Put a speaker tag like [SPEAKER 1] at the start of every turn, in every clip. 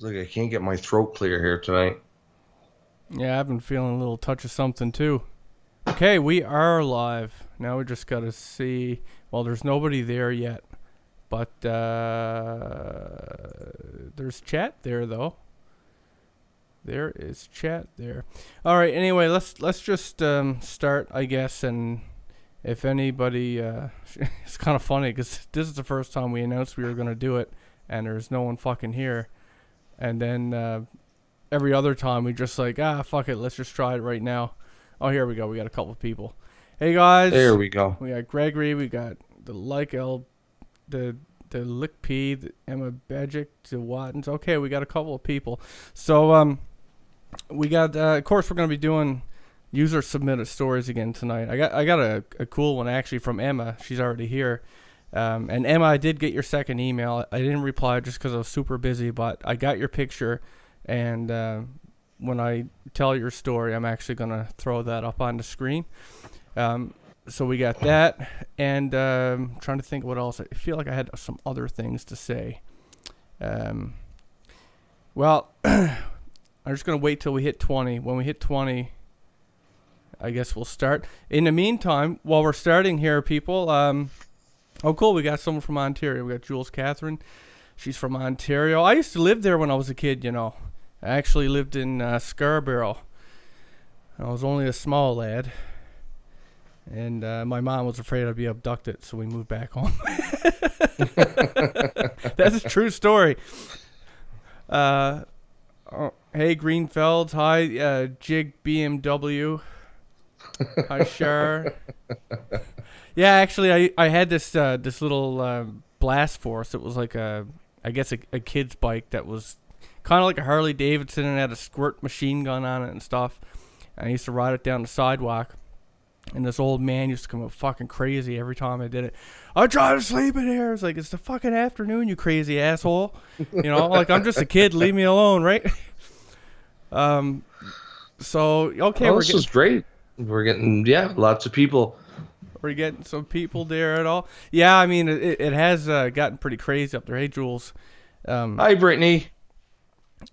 [SPEAKER 1] like I can't get my throat clear here tonight.
[SPEAKER 2] Yeah, I've been feeling a little touch of something too. Okay, we are live. Now we just gotta see. Well, there's nobody there yet, but there's chat there though. There is chat there. All right. Anyway, let's just start, I guess. And if anybody, it's kind of funny because this is the first time we announced we were gonna do it, and there's no one fucking here. And then every other time we just like, fuck it, let's just try it right now. Oh, here we go. We got a couple of people. Hey guys,
[SPEAKER 1] There we go.
[SPEAKER 2] we got Gregory, we got the Like L, the Lick P, the Emma Bajic, the Wattens. Okay, we got a couple of people. So we got of course we're gonna be doing user submitted stories again tonight. I got a cool one actually from Emma. She's already here. And Emma, I did get your second email. I didn't reply just because I was super busy, but I got your picture, and when I tell your story, I'm actually gonna throw that up on the screen. So we got that, and trying to think what else. I feel like I had some other things to say. Well, I'm just gonna wait till we hit 20. When we hit 20, I guess we'll start. In the meantime, while we're starting here, people, oh cool, we got someone from Ontario. We got Jules Catherine. She's from Ontario. I used to live there when I was a kid, you know. I actually lived in Scarborough. I was only a small lad. And my mom was afraid I'd be abducted, so we moved back home. That's a true story. Hey, Greenfelds. Hi, Jig BMW. Hi, Shar. Yeah, actually, I had this this little blast force. It was like I guess a kid's bike that was kind of like a Harley Davidson and had a squirt machine gun on it and stuff. And I used to ride it down the sidewalk. And this old man used to come up fucking crazy every time I did it. I try to sleep in here. It's like, it's the fucking afternoon, you crazy asshole. You know, like, I'm just a kid. Leave me alone, right? So, okay,
[SPEAKER 1] Oh, this is great. We're getting, lots of people.
[SPEAKER 2] we're getting some people there at all. Yeah, I mean, it has gotten pretty crazy up there. Hey, Jules.
[SPEAKER 1] Hi, Brittany.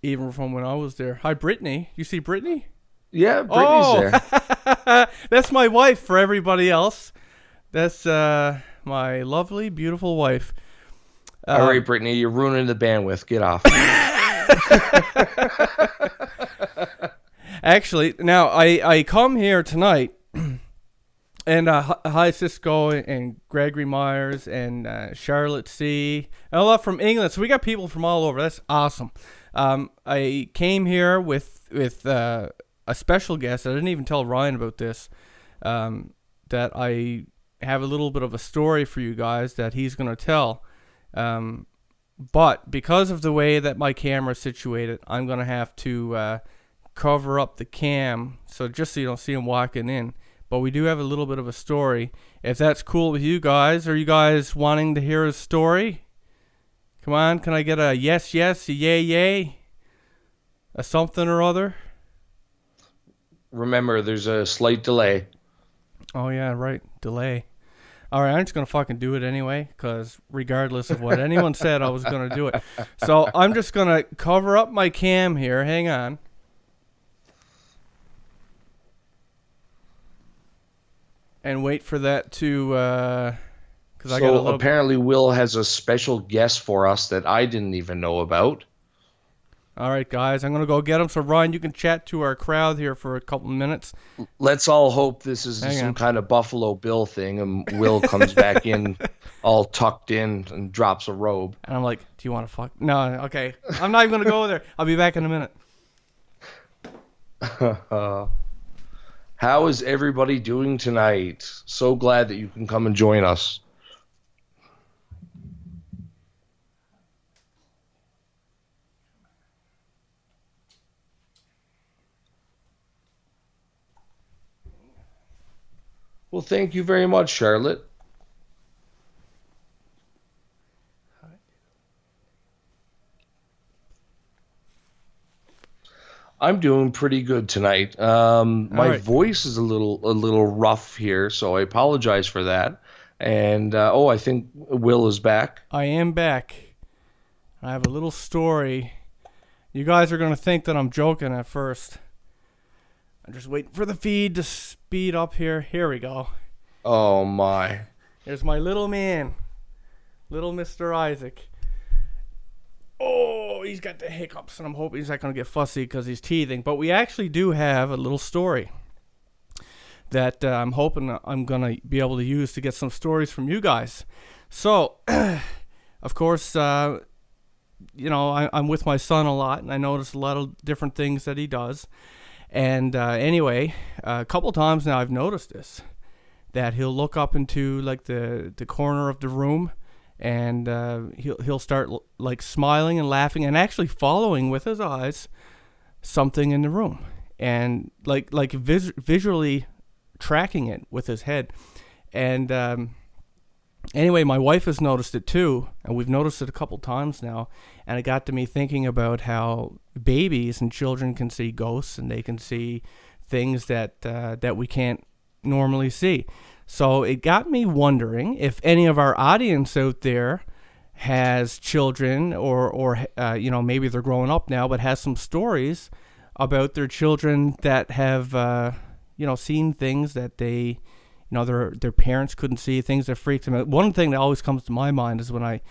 [SPEAKER 2] Even from when I was there. Hi, Brittany. You see Brittany?
[SPEAKER 1] Yeah, Brittany's there.
[SPEAKER 2] That's my wife for everybody else. That's my lovely, beautiful wife.
[SPEAKER 1] All right, Brittany, you're ruining the bandwidth. Get off.
[SPEAKER 2] Actually, now I come here tonight, and hi Cisco and Gregory Myers and Charlotte C. And a lot from England. So we got people from all over. That's awesome. I came here with a special guest. I didn't even tell Ryan about this. That I have a little bit of a story for you guys that he's gonna tell. But because of the way that my camera is situated, I'm gonna have to cover up the cam, so just so you don't see him walking in. But we do have a little bit of a story. If that's cool with you guys, are you guys wanting to hear his story? Come on, can I get a yes, yes, a yay, yay, a something or other?
[SPEAKER 1] Remember, there's a slight delay.
[SPEAKER 2] Oh yeah, right, delay. All right, I'm just gonna fucking do it anyway, because regardless of what anyone said, I was gonna do it. So I'm just gonna cover up my cam here. Hang on. And wait for that to, because I got a
[SPEAKER 1] So
[SPEAKER 2] little.
[SPEAKER 1] apparently, Will has a special guest for us that I didn't even know about.
[SPEAKER 2] All right, guys, I'm gonna go get him. So Ryan, you can chat to our crowd here for a couple minutes.
[SPEAKER 1] Let's all hope this is
[SPEAKER 2] Hang
[SPEAKER 1] some
[SPEAKER 2] on.
[SPEAKER 1] kind of Buffalo Bill thing, and Will comes back in all tucked in and drops a robe.
[SPEAKER 2] And I'm like, do you want to fuck? No, okay. I'm not even gonna go there. I'll be back in a minute.
[SPEAKER 1] How is everybody doing tonight? So glad that you can come and join us. Well, thank you very much, Charlotte. I'm doing pretty good tonight. My
[SPEAKER 2] right.
[SPEAKER 1] voice is a little rough here, so I apologize for that. And I think Will is back.
[SPEAKER 2] I am back. I have a little story. You guys are going to think that I'm joking at first. I'm just waiting for the feed to speed up here. Here we go.
[SPEAKER 1] Oh my.
[SPEAKER 2] There's my little man. Little Mr. Isaac. Oh, he's got the hiccups, and I'm hoping he's not going to get fussy because he's teething. But we actually do have a little story that I'm hoping I'm going to be able to use to get some stories from you guys. So, of course, I'm with my son a lot, and I notice a lot of different things that he does. And anyway, a couple times now I've noticed this, that he'll look up into like the corner of the room, and he'll start like smiling and laughing and actually following with his eyes something in the room, and like visually tracking it with his head. And anyway, my wife has noticed it too, and we've noticed it a couple times now, and it got to me thinking about how babies and children can see ghosts, and they can see things that we can't normally see. So it got me wondering if any of our audience out there has children, or maybe they're growing up now, but has some stories about their children that have seen things that they their parents couldn't see, things that freaked them out. One thing that always comes to my mind is when I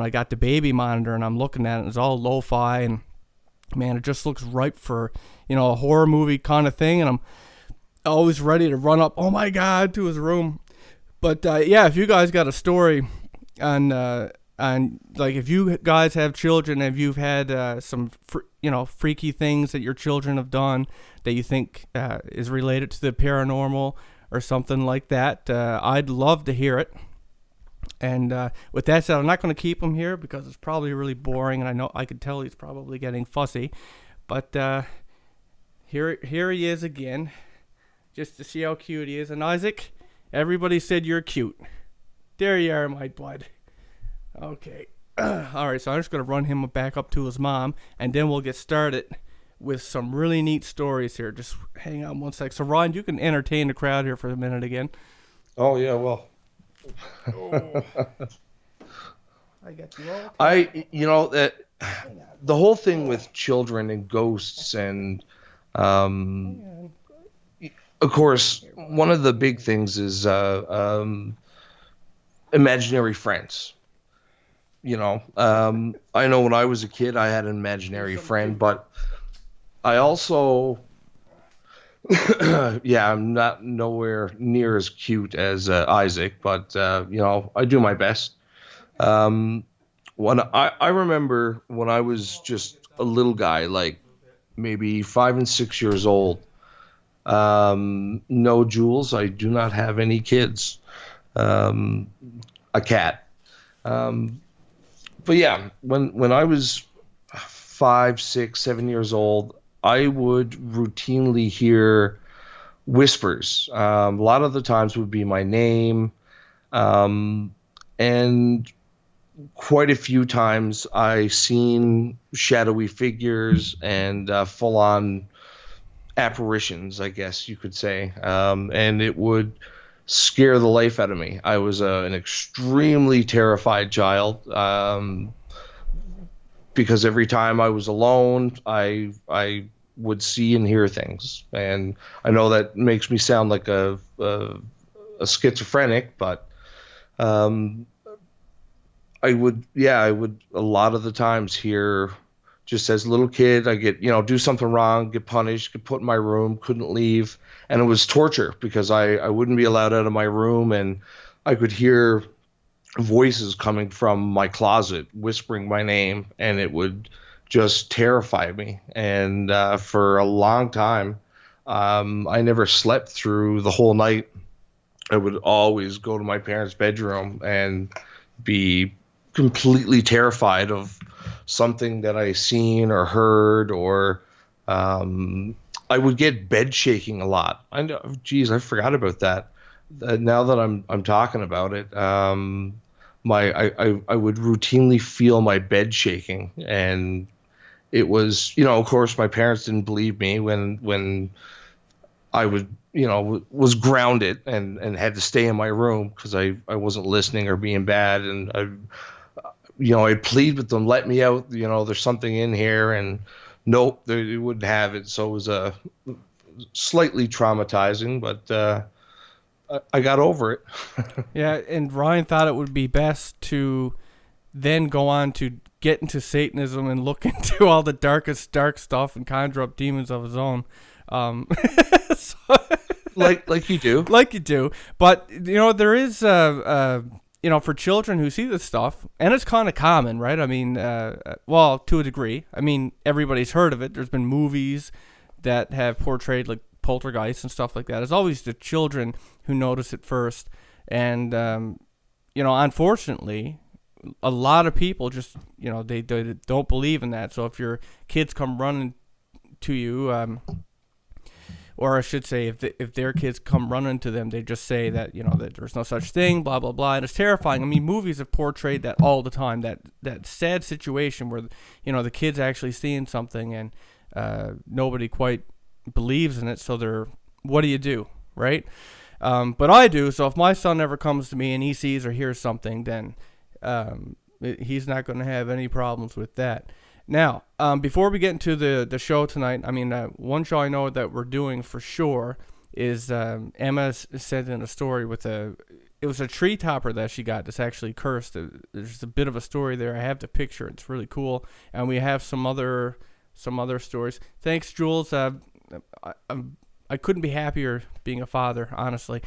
[SPEAKER 2] got the baby monitor and I'm looking at it, it's all lo-fi, and man, it just looks ripe for a horror movie kind of thing, and I'm always ready to run up, oh my god, to his room. But if you guys got a story on like if you guys have children, if you've had some freaky things that your children have done that you think is related to the paranormal or something like that, I'd love to hear it. And with that said, I'm not going to keep him here because it's probably really boring, and I know I could tell he's probably getting fussy. But here he is again, just to see how cute he is. And Isaac, everybody said you're cute. There you are, my bud. Okay. All right, so I'm just going to run him back up to his mom, and then we'll get started with some really neat stories here. Just hang on one sec. So, Ron, you can entertain the crowd here for a minute again.
[SPEAKER 1] Oh, yeah, well.
[SPEAKER 2] Oh. I got you all.
[SPEAKER 1] That the whole thing with children and ghosts, and of course, one of the big things is imaginary friends. I know when I was a kid, I had an imaginary friend, but I also, I'm not nowhere near as cute as Isaac, but I do my best. When I remember when I was just a little guy, like maybe 5 and 6 years old. No, Jules, I do not have any kids. A cat. But yeah, when I was 5, 6, 7 years old, I would routinely hear whispers. A lot of the times would be my name, and quite a few times I seen shadowy figures and full-on apparitions, I guess you could say, and it would scare the life out of me. I was an extremely terrified child, because every time I was alone, I would see and hear things. And I know that makes me sound like a schizophrenic, but I would a lot of the times hear, just as a little kid, I get, do something wrong, get punished, get put in my room, couldn't leave. And it was torture because I wouldn't be allowed out of my room, and I could hear voices coming from my closet whispering my name, and it would just terrify me. And for a long time, I never slept through the whole night. I would always go to my parents' bedroom and be completely terrified of something that I seen or heard, or I would get bed shaking a lot. I forgot about that. Now that I'm talking about it, I would routinely feel my bed shaking, and it was, of course, my parents didn't believe me when I would, was grounded and had to stay in my room because I wasn't listening or being bad, and I plead with them, let me out, there's something in here. And Nope, they wouldn't have it. So it was slightly traumatizing, but I got over it.
[SPEAKER 2] Yeah, and Ryan thought it would be best to then go on to get into Satanism and look into all the darkest dark stuff and conjure up demons of his own. So,
[SPEAKER 1] Like you do.
[SPEAKER 2] like you do. But there is for children who see this stuff, and it's kind of common, right? I mean, well, to a degree. I mean, everybody's heard of it. There's been movies that have portrayed like poltergeist and stuff like that. It's always the children who notice it first, and unfortunately, a lot of people just they don't believe in that. So if your kids come running to you, or I should say, if their kids come running to them, they just say that that there's no such thing, blah blah blah, and it's terrifying. I mean, movies have portrayed that all the time. That sad situation where the kid's actually seeing something and nobody quite believes in it. So what do you do, right? But I do. So if my son ever comes to me and he sees or hears something, then he's not going to have any problems with that. Now, before we get into the show tonight, I mean, one show I know that we're doing for sure is Emma sent in a story with it was a tree topper that she got that's actually cursed. There's a bit of a story there. I have the picture. It's really cool. And we have some other stories. Thanks, Jules. I couldn't be happier being a father, honestly.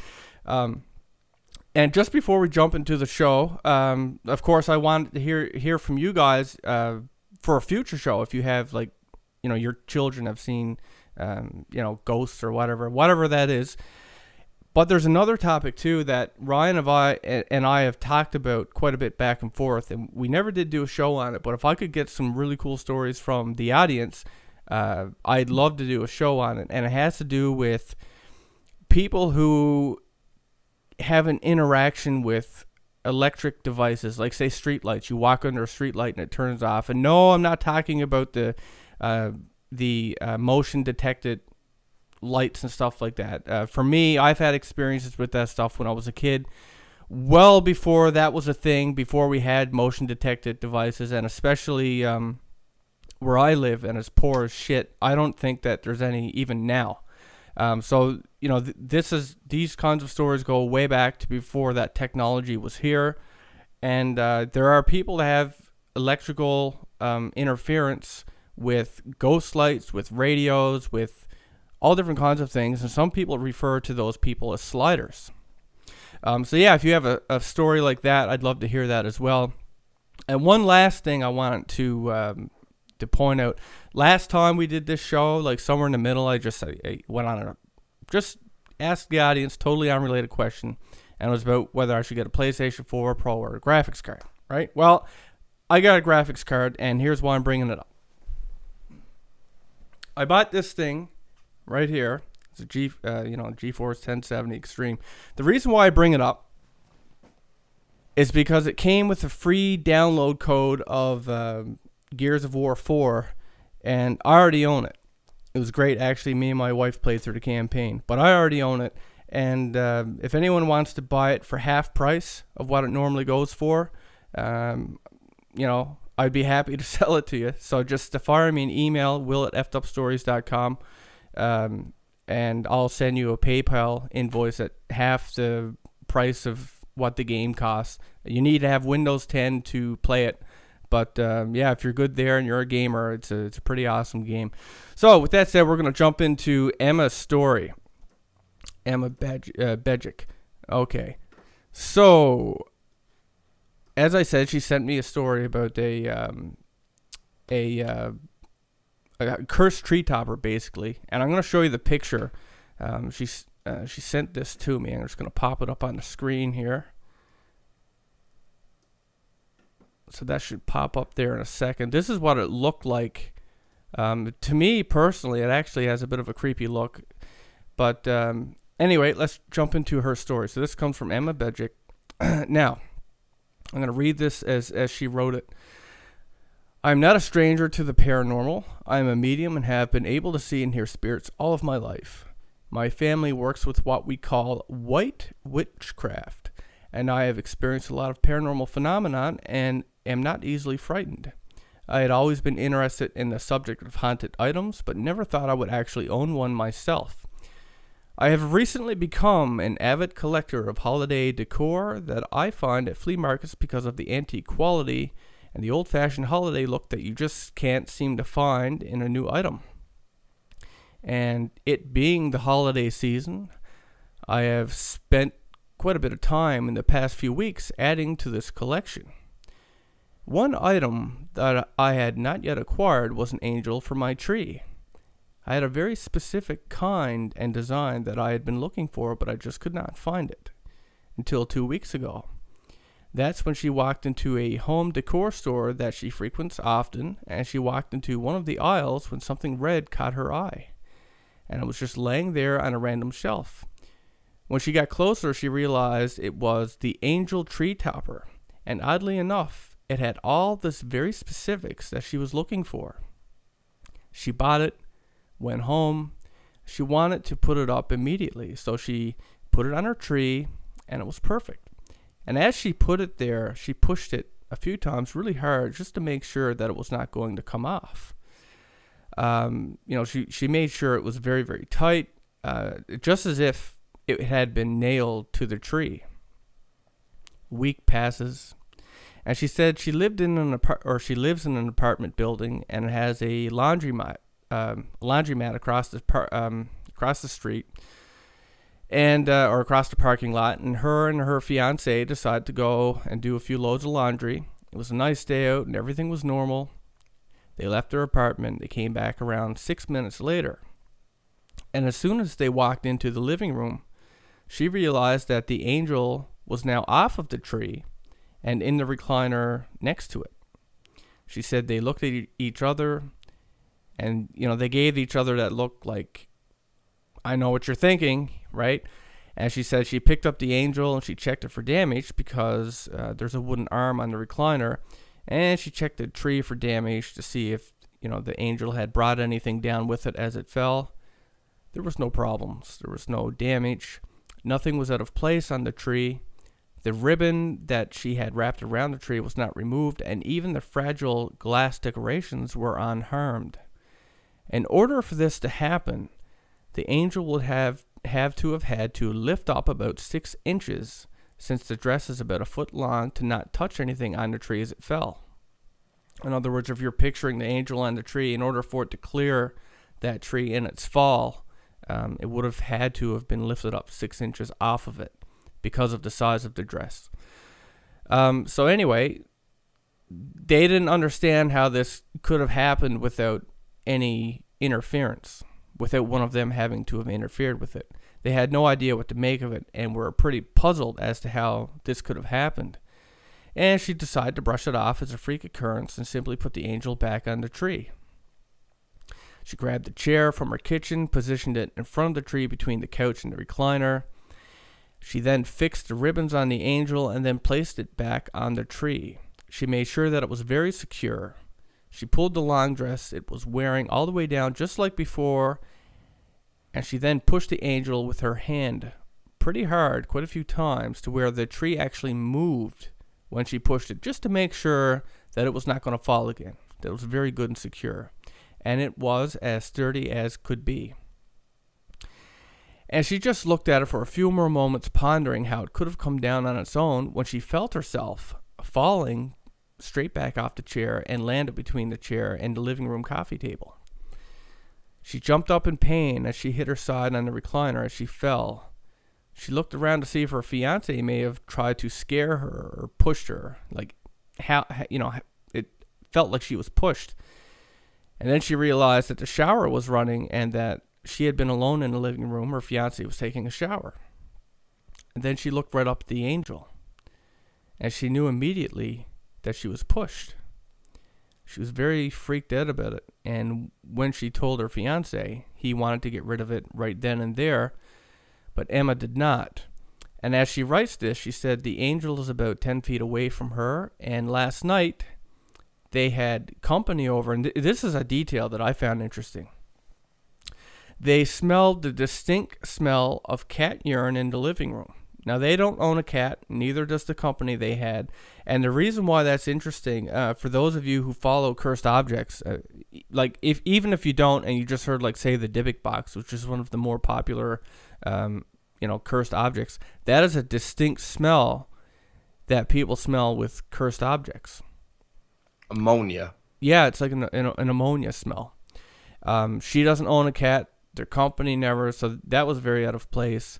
[SPEAKER 2] And just before we jump into the show, of course, I wanted to hear from you guys for a future show. If you have your children have seen, ghosts or whatever that is. But there's another topic too that Ryan and I have talked about quite a bit back and forth, and we never did do a show on it. But if I could get some really cool stories from the audience, I'd love to do a show on it. And it has to do with people who have an interaction with electric devices, like say streetlights. You walk under a streetlight and it turns off. And no, I'm not talking about the motion detected lights and stuff like that. For me, I've had experiences with that stuff when I was a kid, well before that was a thing, before we had motion detected devices, and especially where I live, and it's poor as shit. I don't think that there's any even now. So these kinds of stories go way back to before that technology was here, and there are people that have electrical interference with ghost lights, with radios, with all different kinds of things, and some people refer to those people as sliders. So yeah, if you have a story like that, I'd love to hear that as well. And one last thing I wanted to point out. Last time we did this show, like somewhere in the middle, I went on just asked the audience totally unrelated question, and it was about whether I should get a PlayStation 4 Pro or a graphics card, right? Well, I got a graphics card, and here's why I'm bringing it up. I bought this thing right here. It's a GeForce 1070 Extreme. The reason why I bring it up is because it came with a free download code of Gears of War 4, and I already own it. It was great, actually. Me and my wife played through the campaign, but I already own it. And if anyone wants to buy it for half price of what it normally goes for, I'd be happy to sell it to you. So just fire me an email, will@effedupstories.com, and I'll send you a PayPal invoice at half the price of what the game costs. You need to have Windows 10 to play it. But yeah, if you're good there and you're a gamer, it's a pretty awesome game. So with that said, we're going to jump into Emma's story. Emma Bejic. Okay. So, as I said, she sent me a story about a cursed tree topper, basically. And I'm going to show you the picture. She sent this to me. I'm just going to pop it up on the screen here. So that should pop up there in a second. This is what it looked like. To me, personally, it actually has a bit of a creepy look. But anyway, let's jump into her story. So this comes from Emma Bejic. Now, I'm going to read this as she wrote it. I'm not a stranger to the paranormal. I am a medium and have been able to see and hear spirits all of my life. My family works with what we call white witchcraft, and I have experienced a lot of paranormal phenomenon and am not easily frightened. I had always been interested in the subject of haunted items, but never thought I would actually own one myself. I have recently become an avid collector of holiday decor that I find at flea markets because of the antique quality and the old-fashioned holiday look that you just can't seem to find in a new item. And it being the holiday season, I have spent quite a bit of time in the past few weeks adding to this collection. One item that I had not yet acquired was an angel for my tree. I had a very specific kind and design that I had been looking for, but I just could not find it until 2 weeks ago. That's when she walked into a home decor store that she frequents often, and she walked into one of the aisles when something red caught her eye, and it was just laying there on a random shelf. When she got closer, she realized it was the angel tree topper, and oddly enough, it had all the very specifics that she was looking for. She bought it, went home. She wanted to put it up immediately, so she put it on her tree, and it was perfect. And as she put it there, she pushed it a few times really hard just to make sure that it was not going to come off. She made sure it was very, very tight, just as if it had been nailed to the tree. A week passes, and she said she lives in an apartment building, and it has a laundromat across the street, and or across the parking lot. And her fiance decided to go and do a few loads of laundry. It was a nice day out, and everything was normal. They left their apartment. They came back around 6 minutes later, and as soon as they walked into the living room, she realized that the angel was now off of the tree and in the recliner next to it. She said they looked at each other, and they gave each other that look like, I know what you're thinking, right? And she said she picked up the angel and she checked it for damage because there's a wooden arm on the recliner, and she checked the tree for damage to see if the angel had brought anything down with it as it fell. There was no problems. There was no damage. Nothing was out of place on the tree. The ribbon that she had wrapped around the tree was not removed, and even the fragile glass decorations were unharmed. In order for this to happen, the angel would have to have had to lift up about 6 inches, since the dress is about a foot long, to not touch anything on the tree as it fell. In other words, if you're picturing the angel on the tree, in order for it to clear that tree in its fall, it would have had to have been lifted up 6 inches off of it because of the size of the dress. So anyway, they didn't understand how this could have happened without any interference, without one of them having to have interfered with it. They had no idea what to make of it and were pretty puzzled as to how this could have happened. And she decided to brush it off as a freak occurrence and simply put the angel back on the tree. She grabbed a chair from her kitchen, positioned it in front of the tree between the couch and the recliner. She then fixed the ribbons on the angel and then placed it back on the tree. She made sure that it was very secure. She pulled the long dress it was wearing all the way down just like before, and she then pushed the angel with her hand pretty hard, quite a few times, to where the tree actually moved when she pushed it, just to make sure that it was not going to fall again, that it was very good and secure. And it was as sturdy as could be. And she just looked at it for a few more moments, pondering how it could have come down on its own, when she felt herself falling straight back off the chair and landed between the chair and the living room coffee table. She jumped up in pain as she hit her side on the recliner as she fell. She looked around to see if her fiance may have tried to scare her or pushed her, like it felt like she was pushed. And then she realized that the shower was running and that she had been alone in the living room. Her fiance was taking a shower. And then she looked right up at the angel, and she knew immediately that she was pushed. She was very freaked out about it, and when she told her fiance, he wanted to get rid of it right then and there, but Emma did not. And as she writes this, she said the angel is about 10 feet away from her, and last night they had company over, and this is a detail that I found interesting. They smelled the distinct smell of cat urine in the living room. Now, they don't own a cat, neither does the company they had. And the reason why that's interesting, for those of you who follow cursed objects, like even if you don't and you just heard, like, say, the Dybbuk box, which is one of the more popular, cursed objects, that is a distinct smell that people smell with cursed objects.
[SPEAKER 1] Ammonia.
[SPEAKER 2] Yeah, it's like an ammonia smell. She doesn't own a cat. Their company never, so that was very out of place.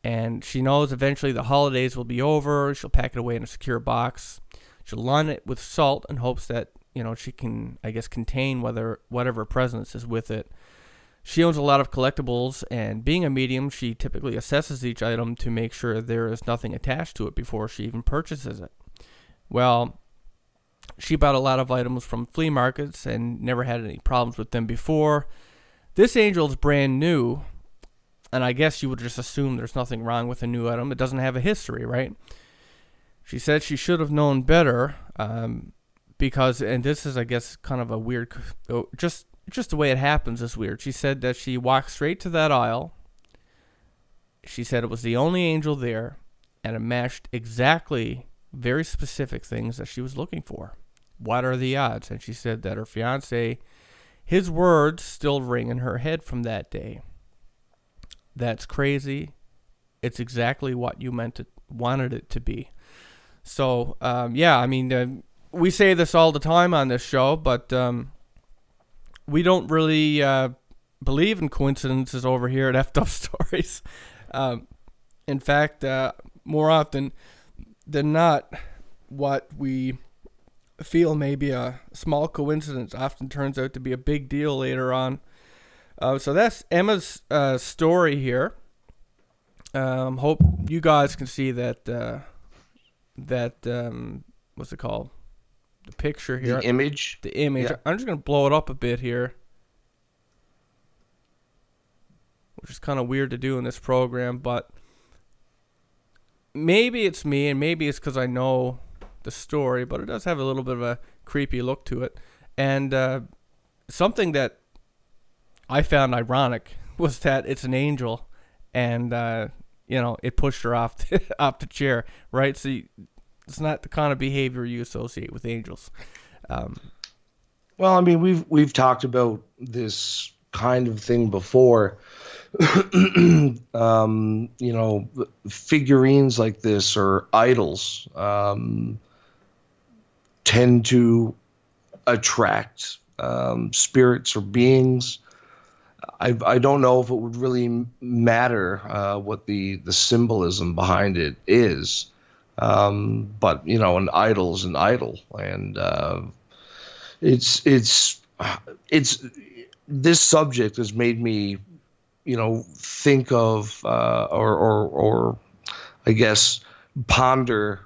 [SPEAKER 2] And she knows eventually the holidays will be over. She'll pack it away in a secure box. She'll line it with salt in hopes that, she can, I guess, contain whatever presence is with it. She owns a lot of collectibles, and being a medium, she typically assesses each item to make sure there is nothing attached to it before she even purchases it. Well, she bought a lot of items from flea markets and never had any problems with them before. This angel is brand new, and I guess you would just assume there's nothing wrong with a new item. It doesn't have a history, right? She said she should have known better, because, and this is, I guess, kind of a weird, just the way it happens is weird. She said that she walked straight to that aisle. She said it was the only angel there, and it matched exactly very specific things that she was looking for. What are the odds? And she said that her fiancé, his words still ring in her head from that day. That's crazy. It's exactly what you wanted it to be. So, we say this all the time on this show, but we don't really believe in coincidences over here at Effed Up Stories. In fact, more often than not, what we feel may be a small coincidence often turns out to be a big deal later on. So that's Emma's story here. Hope you guys can see that what's it called? The picture here.
[SPEAKER 1] The image.
[SPEAKER 2] The image.
[SPEAKER 1] Yeah.
[SPEAKER 2] I'm just going to blow it up a bit here, which is kind of weird to do in this program, but maybe it's me, and maybe it's because I know the story, but it does have a little bit of a creepy look to it. And something that I found ironic was that it's an angel, and it pushed her off off the chair, right? So it's not the kind of behavior you associate with angels.
[SPEAKER 1] Well, I mean, we've talked about this kind of thing before. Figurines like this or idols tend to attract spirits or beings. I don't know if it would really matter what the symbolism behind it is, but an idol is an idol, and it's this subject has made me think of or I guess ponder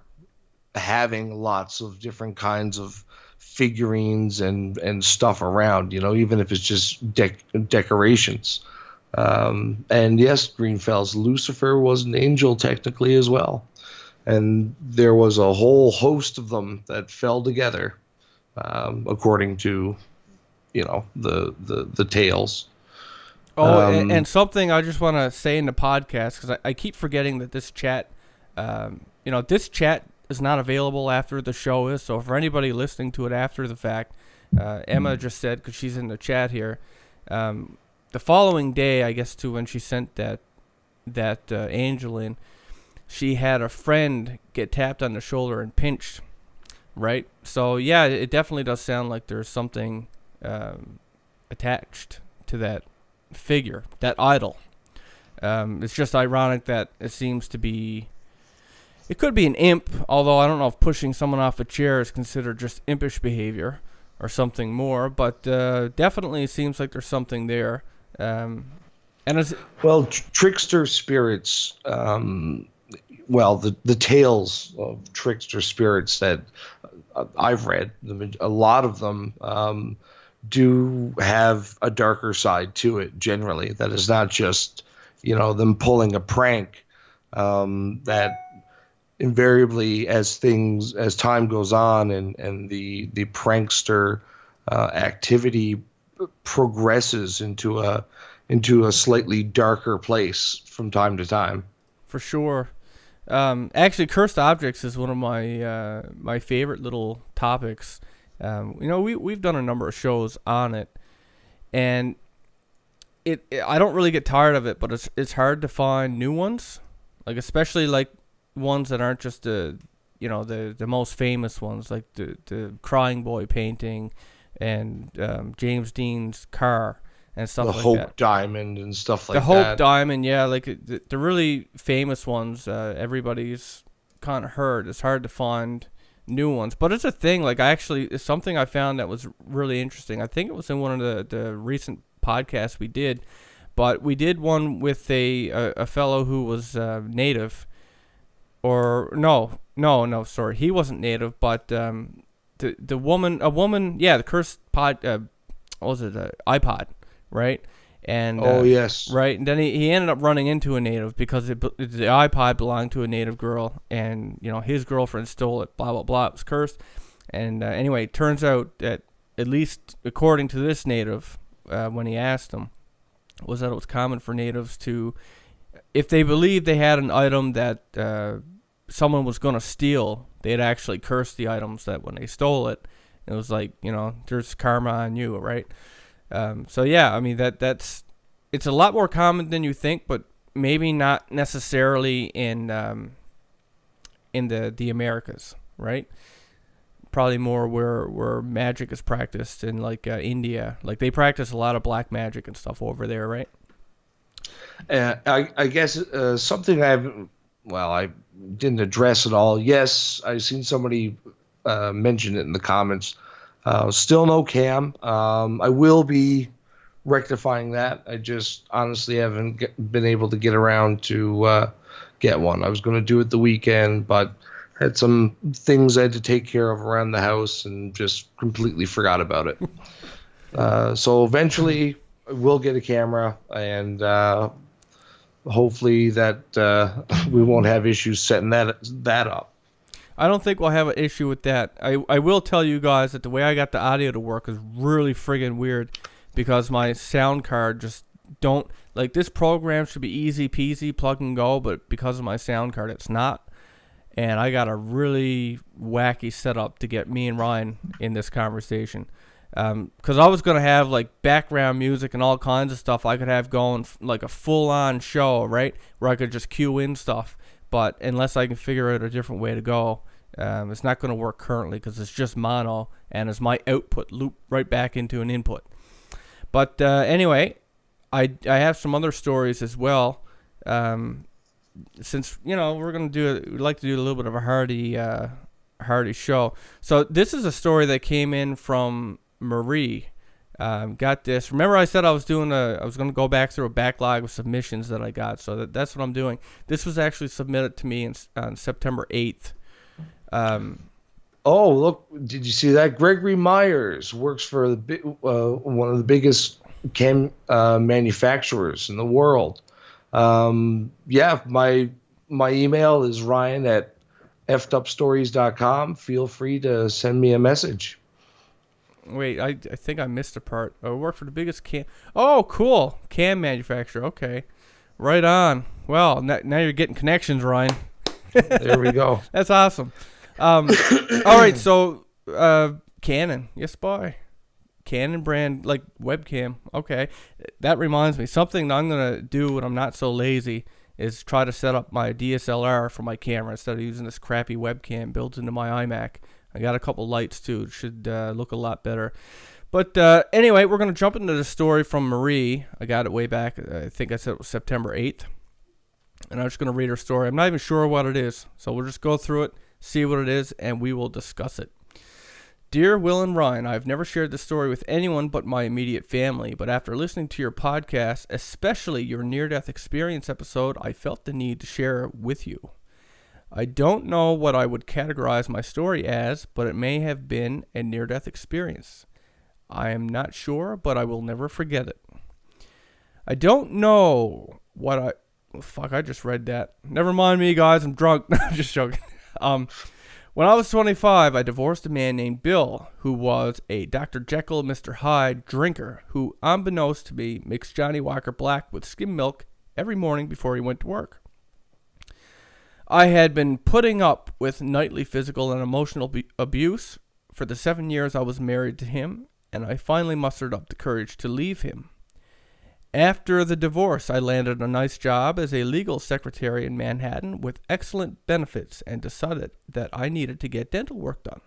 [SPEAKER 1] having lots of different kinds of figurines and stuff around, even if it's just decorations. And yes, Greenfell's Lucifer was an angel technically as well. And there was a whole host of them that fell together, according to, the tales.
[SPEAKER 2] Oh, and something I just want to say in the podcast, because I keep forgetting that this chat, this chat is not available after the show is. So for anybody listening to it after the fact, Emma just said, because she's in the chat here, the following day, I guess, to when she sent that angel in, she had a friend get tapped on the shoulder and pinched, right? So yeah, it definitely does sound like there's something attached to that figure, that idol. It's just ironic that it seems to be, it could be an imp, although I don't know if pushing someone off a chair is considered just impish behavior or something more, but definitely seems like there's something there. And it's,
[SPEAKER 1] well, trickster spirits, the tales of trickster spirits that I've read, a lot of them do have a darker side to it generally. That is not just, them pulling a prank. That invariably, as time goes on and the prankster activity progresses into a slightly darker place from time to time.
[SPEAKER 2] for sure. Actually, cursed objects is one of my my favorite little topics. We've done a number of shows on it, and I don't really get tired of it, but it's hard to find new ones, like especially like ones that aren't just the most famous ones, like the Crying Boy painting, and James Dean's car and
[SPEAKER 1] The
[SPEAKER 2] stuff like that.
[SPEAKER 1] Hope Diamond and stuff
[SPEAKER 2] The
[SPEAKER 1] like
[SPEAKER 2] Hope
[SPEAKER 1] that.
[SPEAKER 2] Diamond, yeah, like the really famous ones, everybody's kind of heard. It's hard to find new ones, but it's a thing. Like it's something I found that was really interesting. I think it was in one of the recent podcasts we did, but we did one with a fellow who was native, or no, sorry, he wasn't native, but the woman, yeah, the cursed what was it, iPod, right? And
[SPEAKER 1] Oh yes.
[SPEAKER 2] right, and then he ended up running into a native because the iPod belonged to a native girl, and his girlfriend stole it. Blah blah blah. It was cursed, and anyway, it turns out that, at least according to this native, when he asked him, was that it was common for natives to, if they believed they had an item that someone was going to steal, they'd actually curse the items that when they stole it. It was like, there's karma on you, right? So yeah, I mean it's a lot more common than you think, but maybe not necessarily in the Americas, right? Probably more where magic is practiced in like India. Like they practice a lot of black magic and stuff over there, right?
[SPEAKER 1] I guess I didn't address at all. Yes, I've seen somebody mention it in the comments. Still no cam. I will be rectifying that. I just honestly haven't been able to get around to get one. I was going to do it the weekend, but had some things I had to take care of around the house and just completely forgot about it. So eventually I will get a camera, and hopefully that we won't have issues setting that up.
[SPEAKER 2] I don't think we'll have an issue with that. I will tell you guys that the way I got the audio to work is really friggin' weird, because my sound card just don't, like, this program should be easy peasy, plug and go, but because of my sound card it's not. And I got a really wacky setup to get me and Ryan in this conversation. Because I was going to have like background music and all kinds of stuff I could have going, like a full-on show, right, where I could just cue in stuff. But unless I can figure out a different way to go, it's not going to work currently, because it's just mono, and it's my output loop right back into an input. But anyway, I have some other stories as well. Since we're gonna we'd like to do a little bit of a Hardy show. So this is a story that came in from Marie. Got this. Remember, I said I was gonna go back through a backlog of submissions that I got. So that's what I'm doing. This was actually submitted to me on September 8th.
[SPEAKER 1] Oh, look! Did you see that? Gregory Myers works for one of the biggest cam manufacturers in the world. Yeah, my email is ryan@effedupstories.com. Feel free to send me a message.
[SPEAKER 2] Wait, I think I missed a part. I work for the biggest cam. Oh, cool, cam manufacturer. Okay, right on. Well, now you're getting connections, Ryan.
[SPEAKER 1] There we go.
[SPEAKER 2] That's awesome. All right, so Canon, yes, boy. Canon brand, like webcam. Okay, that reminds me, something I'm gonna do when I'm not so lazy is try to set up my DSLR for my camera instead of using this crappy webcam built into my iMac. I got a couple lights too. It should look a lot better. But anyway, we're gonna jump into the story from Marie. I got it way back. I think I said it was September 8th, and I'm just gonna read her story. I'm not even sure what it is, so we'll just go through it, see what it is, and we will discuss it. Dear Will and Ryan, I've never shared this story with anyone but my immediate family, but after listening to your podcast, especially your near-death experience episode, I felt the need to share it with you. I don't know what I would categorize my story as, but it may have been a near-death experience. I am not sure, but I will never forget it. I don't know what I... Fuck, I just read that. Never mind me, guys, I'm drunk. I'm just joking. When I was 25, I divorced a man named Bill, who was a Dr. Jekyll, Mr. Hyde drinker, who, unbeknownst to me, mixed Johnny Walker Black with skim milk every morning before he went to work. I had been putting up with nightly physical and emotional abuse for the 7 years I was married to him, and I finally mustered up the courage to leave him. After the divorce, I landed a nice job as a legal secretary in Manhattan with excellent benefits and decided that I needed to get dental work done.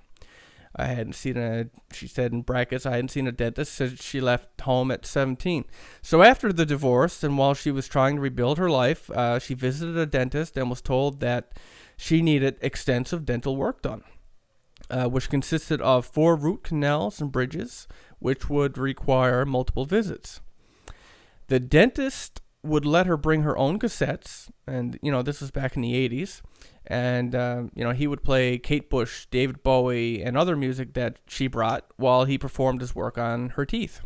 [SPEAKER 2] I hadn't seen she said in brackets, I hadn't seen a dentist since she left home at 17. So after the divorce, and while she was trying to rebuild her life, she visited a dentist and was told that she needed extensive dental work done, which consisted of 4 root canals and bridges, which would require multiple visits. The dentist would let her bring her own cassettes, and, this was back in the 80s. And, he would play Kate Bush, David Bowie, and other music that she brought while he performed his work on her teeth.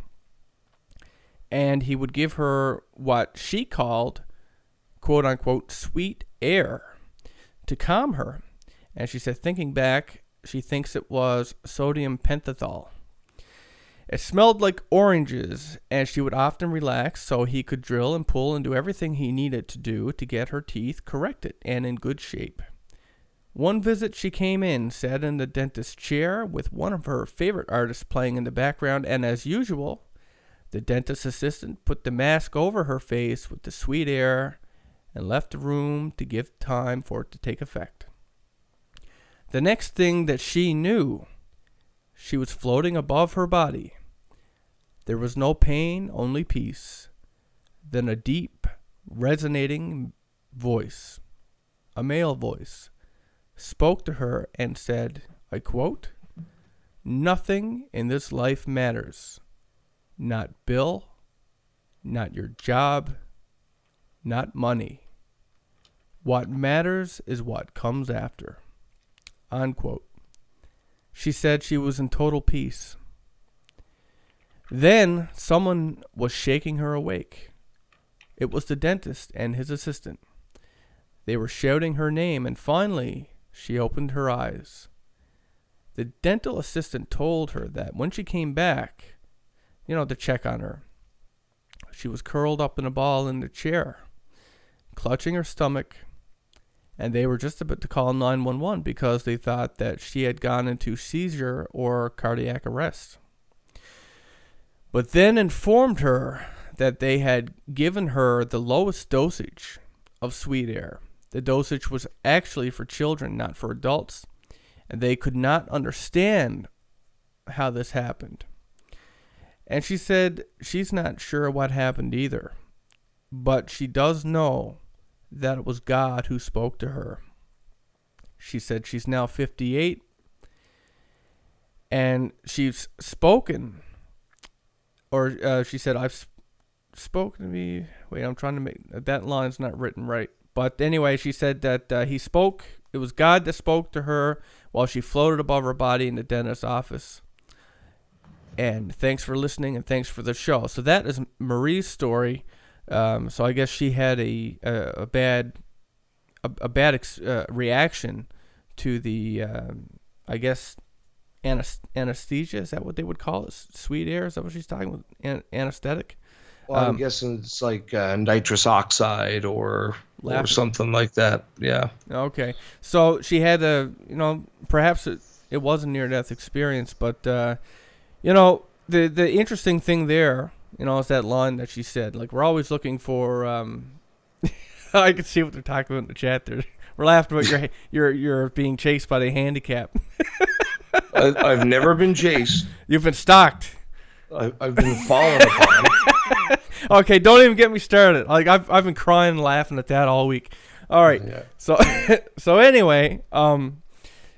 [SPEAKER 2] And he would give her what she called, quote-unquote, sweet air to calm her. And she said, thinking back, she thinks it was sodium pentothal. It smelled like oranges, and she would often relax so he could drill and pull and do everything he needed to do to get her teeth corrected and in good shape. One visit she came in, sat in the dentist's chair with one of her favorite artists playing in the background, and as usual, the dentist assistant put the mask over her face with the sweet air and left the room to give time for it to take effect. The next thing that she knew, she was floating above her body. There was no pain, only peace. Then a deep, resonating voice, a male voice, spoke to her and said, I quote, "Nothing in this life matters. Not Bill, not your job, not money. What matters is what comes after." Unquote. She said she was in total peace. Then someone was shaking her awake. It was the dentist and his assistant. They were shouting her name, and finally she opened her eyes. The dental assistant told her that when she came back, to check on her, she was curled up in a ball in the chair, clutching her stomach, and they were just about to call 911 because they thought that she had gone into seizure or cardiac arrest. But then informed her that they had given her the lowest dosage of sweet air. The dosage was actually for children, not for adults, and they could not understand how this happened. And she said she's not sure what happened either, but she does know that it was God who spoke to her. She said she's now 58, and she's spoken, or she said, I've spoken to me. Wait, I'm trying to make, that line's not written right. But anyway, she said that he spoke, it was God that spoke to her while she floated above her body in the dentist's office. And thanks for listening, and thanks for the show. So that is Marie's story. So I guess she had a bad reaction to the I guess anesthesia. Is that what they would call it? Sweet air? Is that what she's talking about? Anesthetic?
[SPEAKER 1] Well, I'm guessing it's like nitrous oxide or something like that. Yeah.
[SPEAKER 2] Okay. So she had perhaps it was a near-death experience, but the interesting thing there, is that line that she said, like, we're always looking for, I can see what they're talking about in the chat there. We're laughing about you're being chased by the handicap.
[SPEAKER 1] I've never been chased.
[SPEAKER 2] You've been stalked.
[SPEAKER 1] I've been fallen upon.
[SPEAKER 2] Okay, don't even get me started. Like, I've been crying and laughing at that all week. All right. Yeah. So anyway,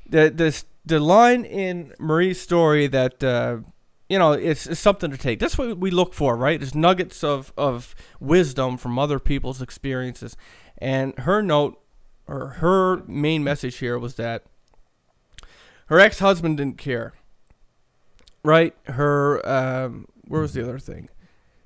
[SPEAKER 2] the line in Marie's story that it's something to take. That's what we look for, right? There's nuggets of wisdom from other people's experiences. And her note, or her main message here, was that her ex-husband didn't care, right? Her, where was the other thing?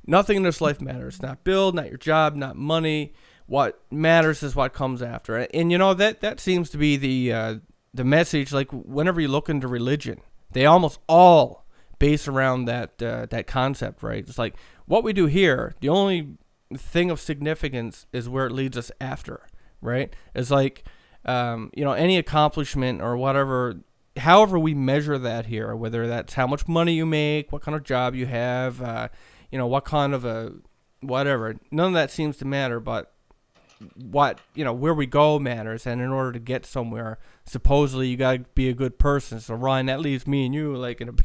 [SPEAKER 2] Nothing in this life matters. Not Bill, not your job, not money. What matters is what comes after. And that seems to be the message. Like, whenever you look into religion, they almost all base around that concept, right? It's like, what we do here, the only thing of significance is where it leads us after, right? It's like, any accomplishment or whatever, however we measure that here, whether that's how much money you make, what kind of job you have, what kind of a whatever. None of that seems to matter, but what where we go matters. And in order to get somewhere, supposedly you gotta be a good person. So Ryan, that leaves me and you like in a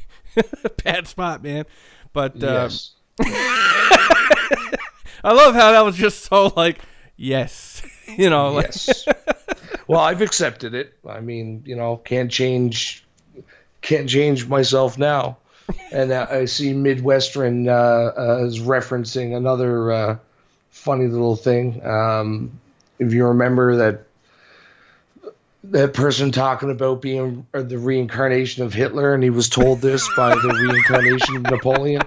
[SPEAKER 2] bad spot, man. But
[SPEAKER 1] Yes.
[SPEAKER 2] I love how that was just so like yes,
[SPEAKER 1] Yes. Well, I've accepted it. I mean, can't change myself now. And I see Midwestern is referencing another funny little thing. If you remember that person talking about being the reincarnation of Hitler, and he was told this by the reincarnation of Napoleon.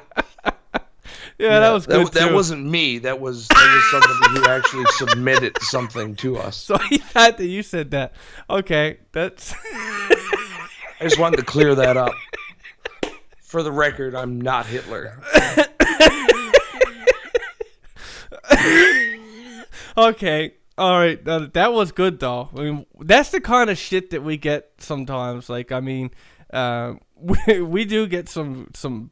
[SPEAKER 2] Yeah, that was good
[SPEAKER 1] that
[SPEAKER 2] too.
[SPEAKER 1] wasn't me. That was somebody who actually submitted something to us.
[SPEAKER 2] So he thought that you said that. Okay, that's
[SPEAKER 1] I just wanted to clear that up. For the record, I'm not Hitler.
[SPEAKER 2] okay. All right, that was good though. I mean, that's the kind of shit that we get sometimes. Like, I mean, we do get some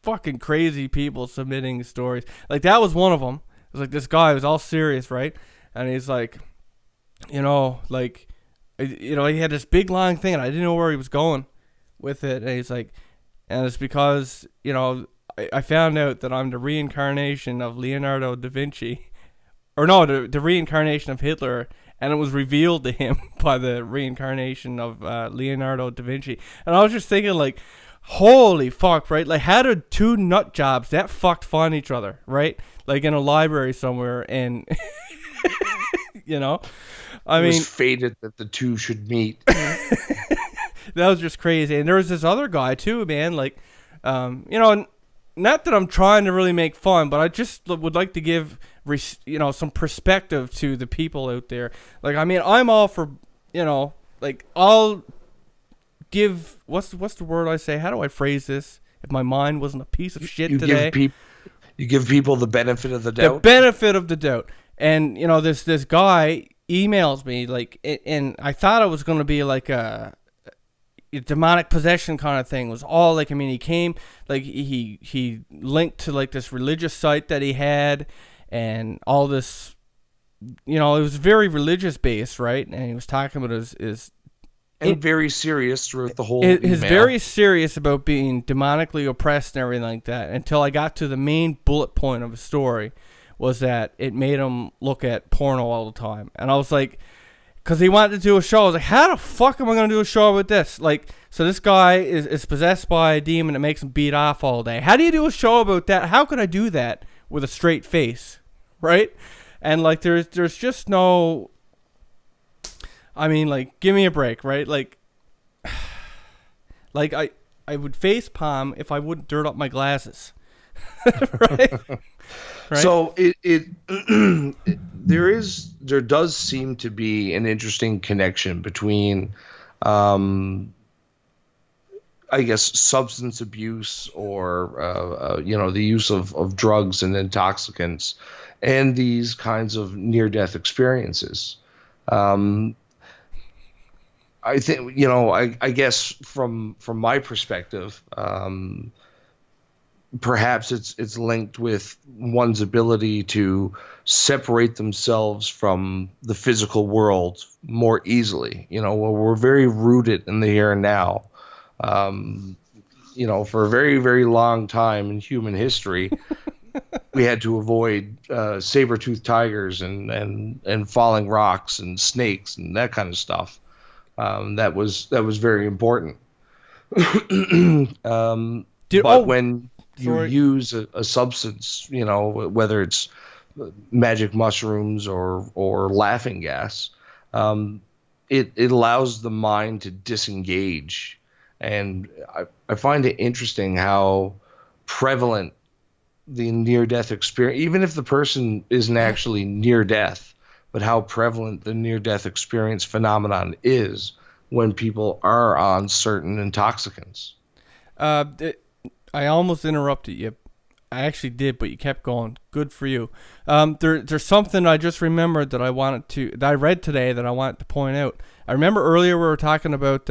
[SPEAKER 2] fucking crazy people submitting stories. Like that was one of them. It was like this guy was all serious, right? And he's like, like, he had this big long thing, and I didn't know where he was going with it. And he's like, and it's because I found out that I'm the reincarnation of Leonardo da Vinci. Or no, the reincarnation of Hitler, and it was revealed to him by the reincarnation of Leonardo da Vinci. And I was just thinking, like, holy fuck, right? Like, how did two nut jobs that fucked find each other, right? Like in a library somewhere, and I mean,
[SPEAKER 1] It was fated that the two should meet.
[SPEAKER 2] that was just crazy. And there was this other guy too, man. Like, not that I'm trying to really make fun, but I just would like to give some perspective to the people out there. Like, I mean, I'm all for like I'll give what's the word I say? How do I phrase this? If my mind wasn't a piece of shit today,
[SPEAKER 1] you give people the benefit of the doubt.
[SPEAKER 2] the benefit of the doubt. And this guy emails me like, and I thought it was going to be like a demonic possession kind of thing. It was all like, I mean, he came like he linked to like this religious site that he had, and all this, it was very religious based, right? And he was talking about his
[SPEAKER 1] and very serious throughout the whole
[SPEAKER 2] his
[SPEAKER 1] email.
[SPEAKER 2] very serious about being demonically oppressed and everything like that, until I got to the main bullet point of his story, was that it made him look at porno all the time. And I was like, because he wanted to do a show. I was like, how the fuck am I going to do a show with this? Like, so this guy is possessed by a demon that makes him beat off all day. How do you do a show about that? How could I do that with a straight face? Right? And, like, there's just no... I mean, like, give me a break, right? Like I would face palm if I wouldn't dirt up my glasses. Right? Right?
[SPEAKER 1] So there does seem to be an interesting connection between, I guess, substance abuse or the use of drugs and intoxicants, and these kinds of near-death experiences. I think I guess from my perspective. Perhaps it's linked with one's ability to separate themselves from the physical world more easily. We're very rooted in the here and now. For a very, very long time in human history, we had to avoid saber-toothed tigers and falling rocks and snakes and that kind of stuff. That was very important. When you use a substance, whether it's magic mushrooms or laughing gas, it allows the mind to disengage. And I find it interesting how prevalent the near-death experience, even if the person isn't actually near death, but how prevalent the near-death experience phenomenon is when people are on certain intoxicants.
[SPEAKER 2] I almost interrupted you. I actually did, but you kept going. Good for you. There's something I just remembered that I read today that I wanted to point out. I remember earlier we were talking about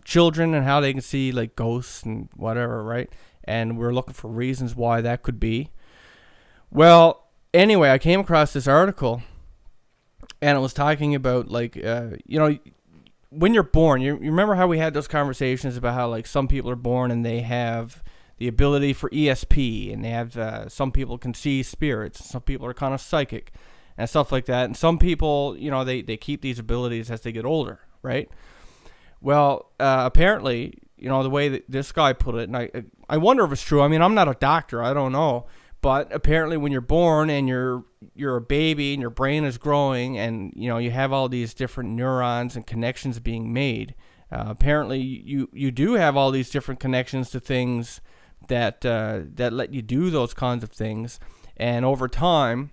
[SPEAKER 2] children and how they can see like ghosts and whatever, right? And we're looking for reasons why that could be. Well, anyway, I came across this article, and it was talking about like when you're born, you remember how we had those conversations about how like some people are born and they have the ability for ESP, and they have some people can see spirits, some people are kind of psychic and stuff like that, and some people, they keep these abilities as they get older, right? Well, apparently, the way that this guy put it, and I wonder if it's true. I mean, I'm not a doctor, I don't know, but apparently when you're born and you're a baby and your brain is growing, and you have all these different neurons and connections being made, apparently you do have all these different connections to things that let you do those kinds of things. And over time,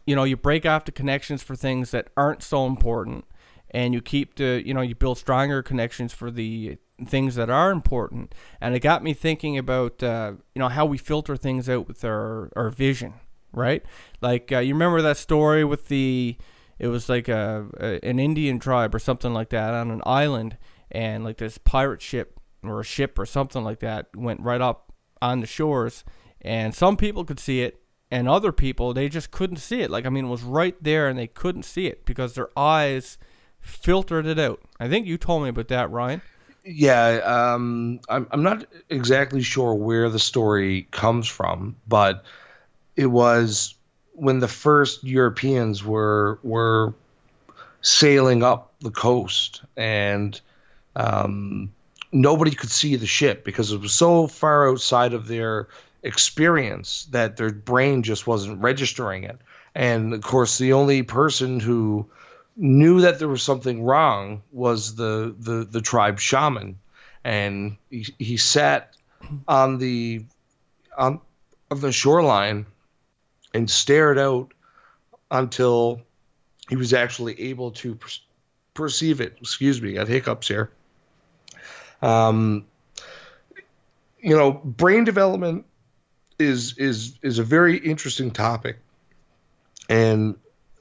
[SPEAKER 2] you break off the connections for things that aren't so important, and you keep you build stronger connections for the things that are important. And it got me thinking about how we filter things out with our vision, right? Like you remember that story with it was like an Indian tribe or something like that on an island, and like this pirate ship or a ship or something like that went right up on the shores, and some people could see it, and other people, they just couldn't see it. Like, I mean, it was right there and they couldn't see it because their eyes filtered it out. I think you told me about that, Ryan.
[SPEAKER 1] Yeah, I'm not exactly sure where the story comes from, but it was when the first Europeans were sailing up the coast, and um, nobody could see the ship because it was so far outside of their experience that their brain just wasn't registering it. And of course, the only person who knew that there was something wrong was the tribe shaman, and he sat on on of the shoreline and stared out until he was actually able to perceive it. Excuse me, got hiccups here. Um, Brain development is a very interesting topic, and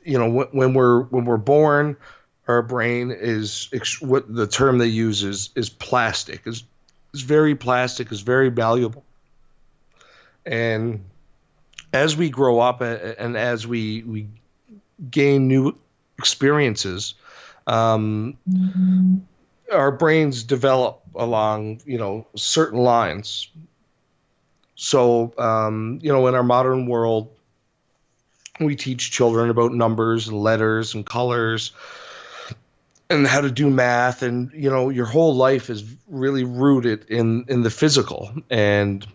[SPEAKER 1] when we're born, our brain is what the term they use is plastic, is very plastic, is very malleable, and as we grow up and as we gain new experiences, um, our brains develop along certain lines. So in our modern world, we teach children about numbers and letters and colors and how to do math, and your whole life is really rooted in the physical, and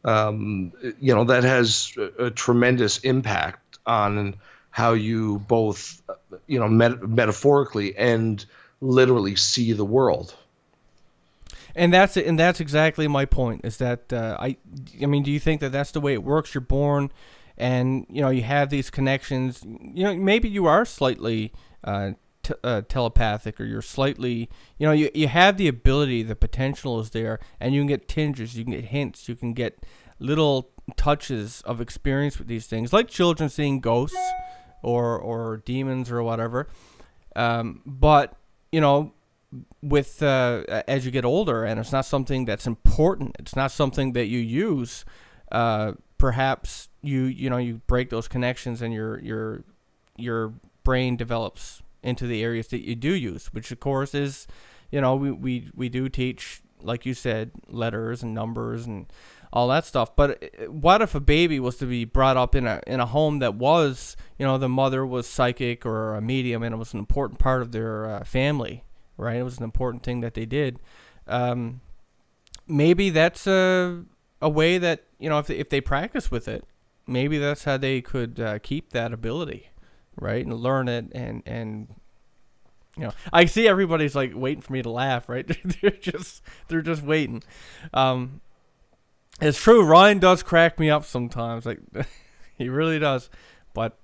[SPEAKER 1] that has a tremendous impact on how you both metaphorically and literally see the world.
[SPEAKER 2] And that's it. And that's exactly my point. Is that I mean, do you think that that's the way it works? You're born, and you have these connections. Maybe you are slightly telepathic, or you're slightly, you have the ability, the potential is there, and you can get tinges, you can get hints, you can get little touches of experience with these things, like children seeing ghosts or demons or whatever. But with as you get older, and it's not something that's important, it's not something that you use, perhaps you break those connections, and your brain develops into the areas that you do use, which of course is, we do teach, like you said, letters and numbers and all that stuff. But what if a baby was to be brought up in a home that was, the mother was psychic or a medium, and it was an important part of their family, right? It was an important thing that they did. Maybe that's a way that, if they practice with it, maybe that's how they could keep that ability, right? And learn it, and I see everybody's like waiting for me to laugh, right? they're just waiting. It's true, Ryan does crack me up sometimes, like he really does, but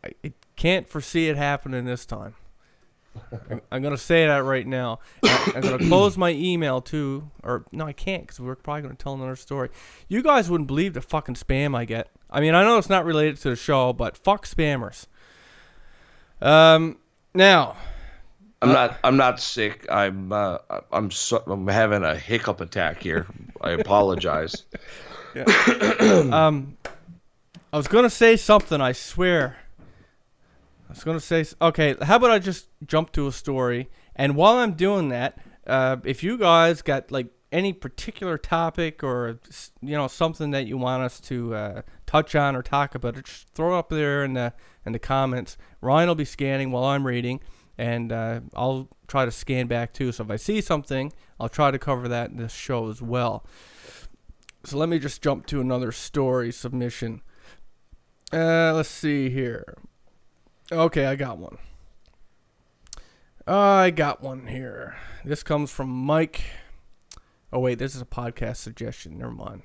[SPEAKER 2] I can't foresee it happening this time. I'm gonna say that right now. I'm gonna close my email too, or no, I can't because we're probably gonna tell another story. You guys wouldn't believe the fucking spam I get. I mean, I know it's not related to the show, but fuck spammers. Now,
[SPEAKER 1] I'm
[SPEAKER 2] uh,
[SPEAKER 1] not sick. I'm having a hiccup attack here. I apologize.
[SPEAKER 2] yeah. Um, I was gonna say something. I swear. I was gonna say. Okay, how about I just jump to a story, and while I'm doing that, if you guys got like any particular topic or something that you want us to touch on or talk about, just throw it up there in the comments. Ryan will be scanning while I'm reading, and I'll try to scan back too. So if I see something, I'll try to cover that in this show as well. So let me just jump to another story submission. Let's see here. Okay, I got one. I got one here. This comes from Mike. Oh wait, this is a podcast suggestion. Never mind.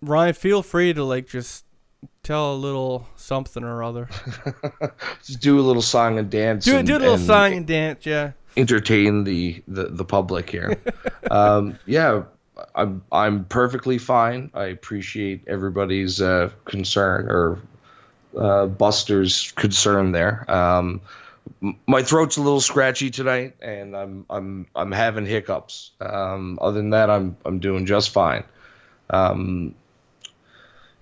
[SPEAKER 2] Ryan, feel free to just tell a little something or other.
[SPEAKER 1] Just do a little song and dance
[SPEAKER 2] Do a little
[SPEAKER 1] and
[SPEAKER 2] song and dance, yeah.
[SPEAKER 1] entertain the public here. Yeah, I'm perfectly fine. I appreciate everybody's concern or Buster's concern there. My throat's a little scratchy tonight, and I'm having hiccups. Other than that, I'm doing just fine. Um,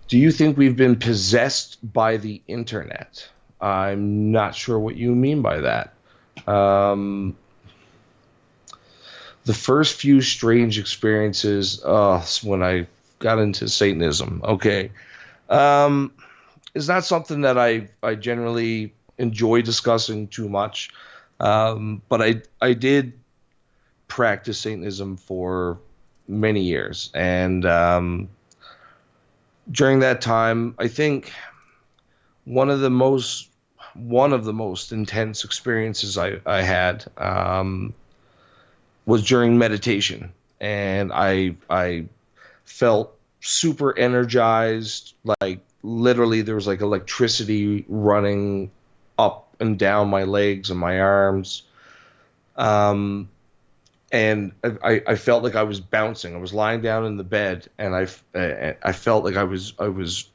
[SPEAKER 1] do you think we've been possessed by the internet? I'm not sure what you mean by that. Um, the first few strange experiences when I got into Satanism. Okay. Um, it's not something that I generally enjoy discussing too much. But I did practice Satanism for many years. And during that time, I think one of the most one of the most intense experiences I had was during meditation, and I felt super energized. Like literally, there was like electricity running up and down my legs and my arms. Um, and I felt like I was bouncing. I was lying down in the bed, and I felt like I was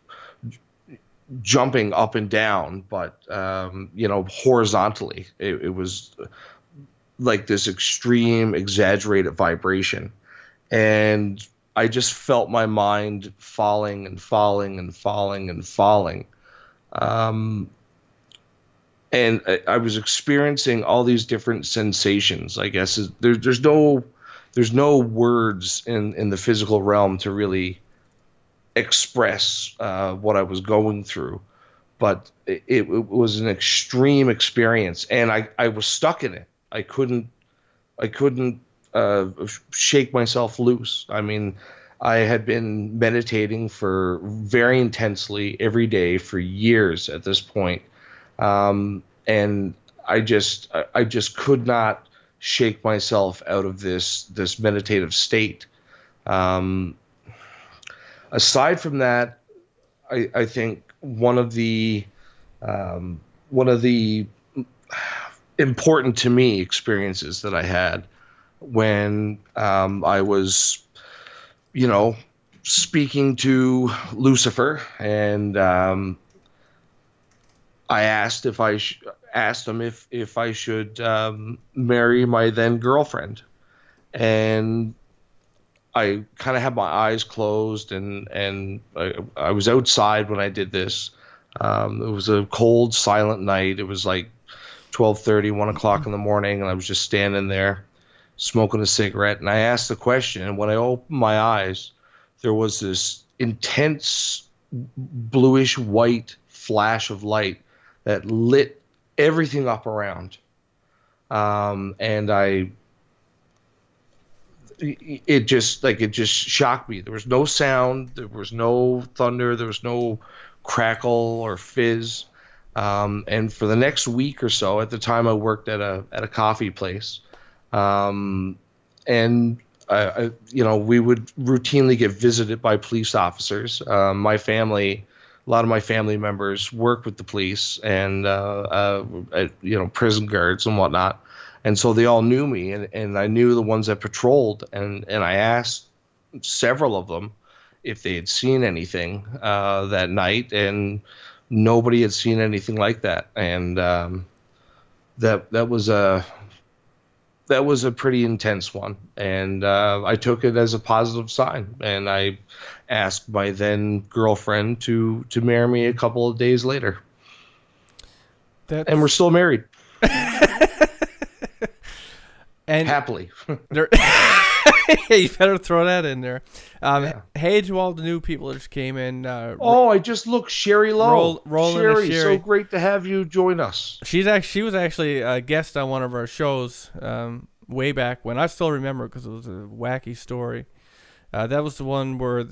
[SPEAKER 1] jumping up and down, but horizontally. It was like this extreme, exaggerated vibration, and I just felt my mind falling and falling and falling and falling. Um, and I was experiencing all these different sensations. I guess there's no words in the physical realm to really express what I was going through, but it was an extreme experience, and I was stuck in it. I couldn't shake myself loose. I mean, I had been meditating for very intensely every day for years at this point, and I just could not shake myself out of this meditative state. Um, Aside from that, I think one of the important to me experiences that I had when I was, you know, speaking to Lucifer, and I asked him if I should marry my then girlfriend, and I kind of had my eyes closed, and I was outside when I did this. It was a cold, silent night. It was like 12:30, 1 o'clock in the morning, and I was just standing there smoking a cigarette. And I asked the question, and when I opened my eyes, there was this intense bluish white flash of light that lit everything up around. And it just shocked me. There was no sound, there was no thunder, there was no crackle or fizz. And for the next week or so, at the time I worked at a coffee place, um, and we would routinely get visited by police officers. My family a lot of my family members work with the police and prison guards and whatnot, and so they all knew me, and I knew the ones that patrolled, and I asked several of them if they had seen anything that night, and nobody had seen anything like that, and that was a pretty intense one, and I took it as a positive sign, and I asked my then girlfriend to marry me a couple of days later, and we're
[SPEAKER 2] That's
[SPEAKER 1] still married
[SPEAKER 2] and
[SPEAKER 1] happily.
[SPEAKER 2] there. You better throw that in there.
[SPEAKER 1] Yeah.
[SPEAKER 2] Hey to all the new people that just came in.
[SPEAKER 1] Oh, I just looked, Sherry Lowe.
[SPEAKER 2] Roland and
[SPEAKER 1] So
[SPEAKER 2] Sherry.
[SPEAKER 1] great to have you join us.
[SPEAKER 2] She was actually a guest on one of our shows way back when. I still remember because it was a wacky story. That was the one where,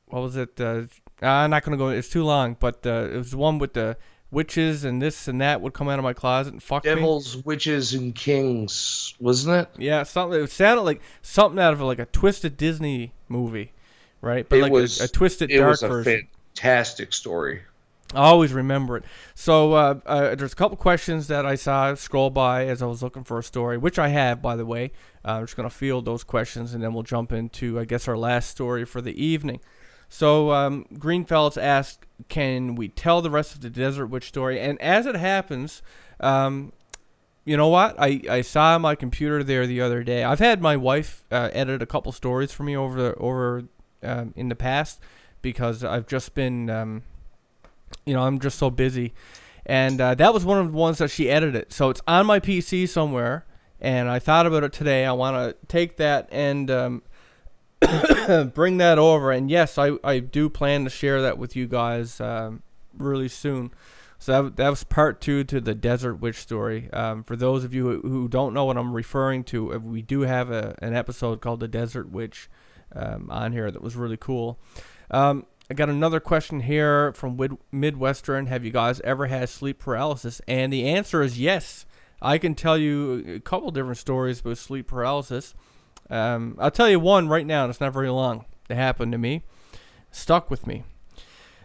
[SPEAKER 2] what was it? I'm not going to go, it's too long, but it was the one with the witches and this and that would come out of my closet and fuck me.
[SPEAKER 1] Devils, Witches, and Kings, wasn't it?
[SPEAKER 2] Yeah, something. It sounded like something out of like a twisted Disney movie, right? But
[SPEAKER 1] It
[SPEAKER 2] like
[SPEAKER 1] was
[SPEAKER 2] a twisted
[SPEAKER 1] it
[SPEAKER 2] dark
[SPEAKER 1] was a
[SPEAKER 2] version.
[SPEAKER 1] fantastic story.
[SPEAKER 2] I always remember it. So there's a couple questions that I saw scroll by as I was looking for a story, which I have, by the way. I'm just going to field those questions, and then we'll jump into, I guess, our last story for the evening. So Greenfelds asked, can we tell the rest of the Desert Witch story? And as it happens, you know what? I saw my computer there the other day. I've had my wife edit a couple stories for me over in the past because I've just been, I'm just so busy. And that was one of the ones that she edited. So it's on my PC somewhere, and I thought about it today. I want to take that and bring that over. And yes, I do plan to share that with you guys really soon. So that was part 2 to the Desert Witch story. For those of you who don't know what I'm referring to, we do have an episode called The Desert Witch on here that was really cool. I got another question here from Midwestern. Have you guys ever had sleep paralysis? And the answer is yes. I can tell you a couple different stories about sleep paralysis. I'll tell you one right now, and it's not very long. It happened to me. Stuck with me.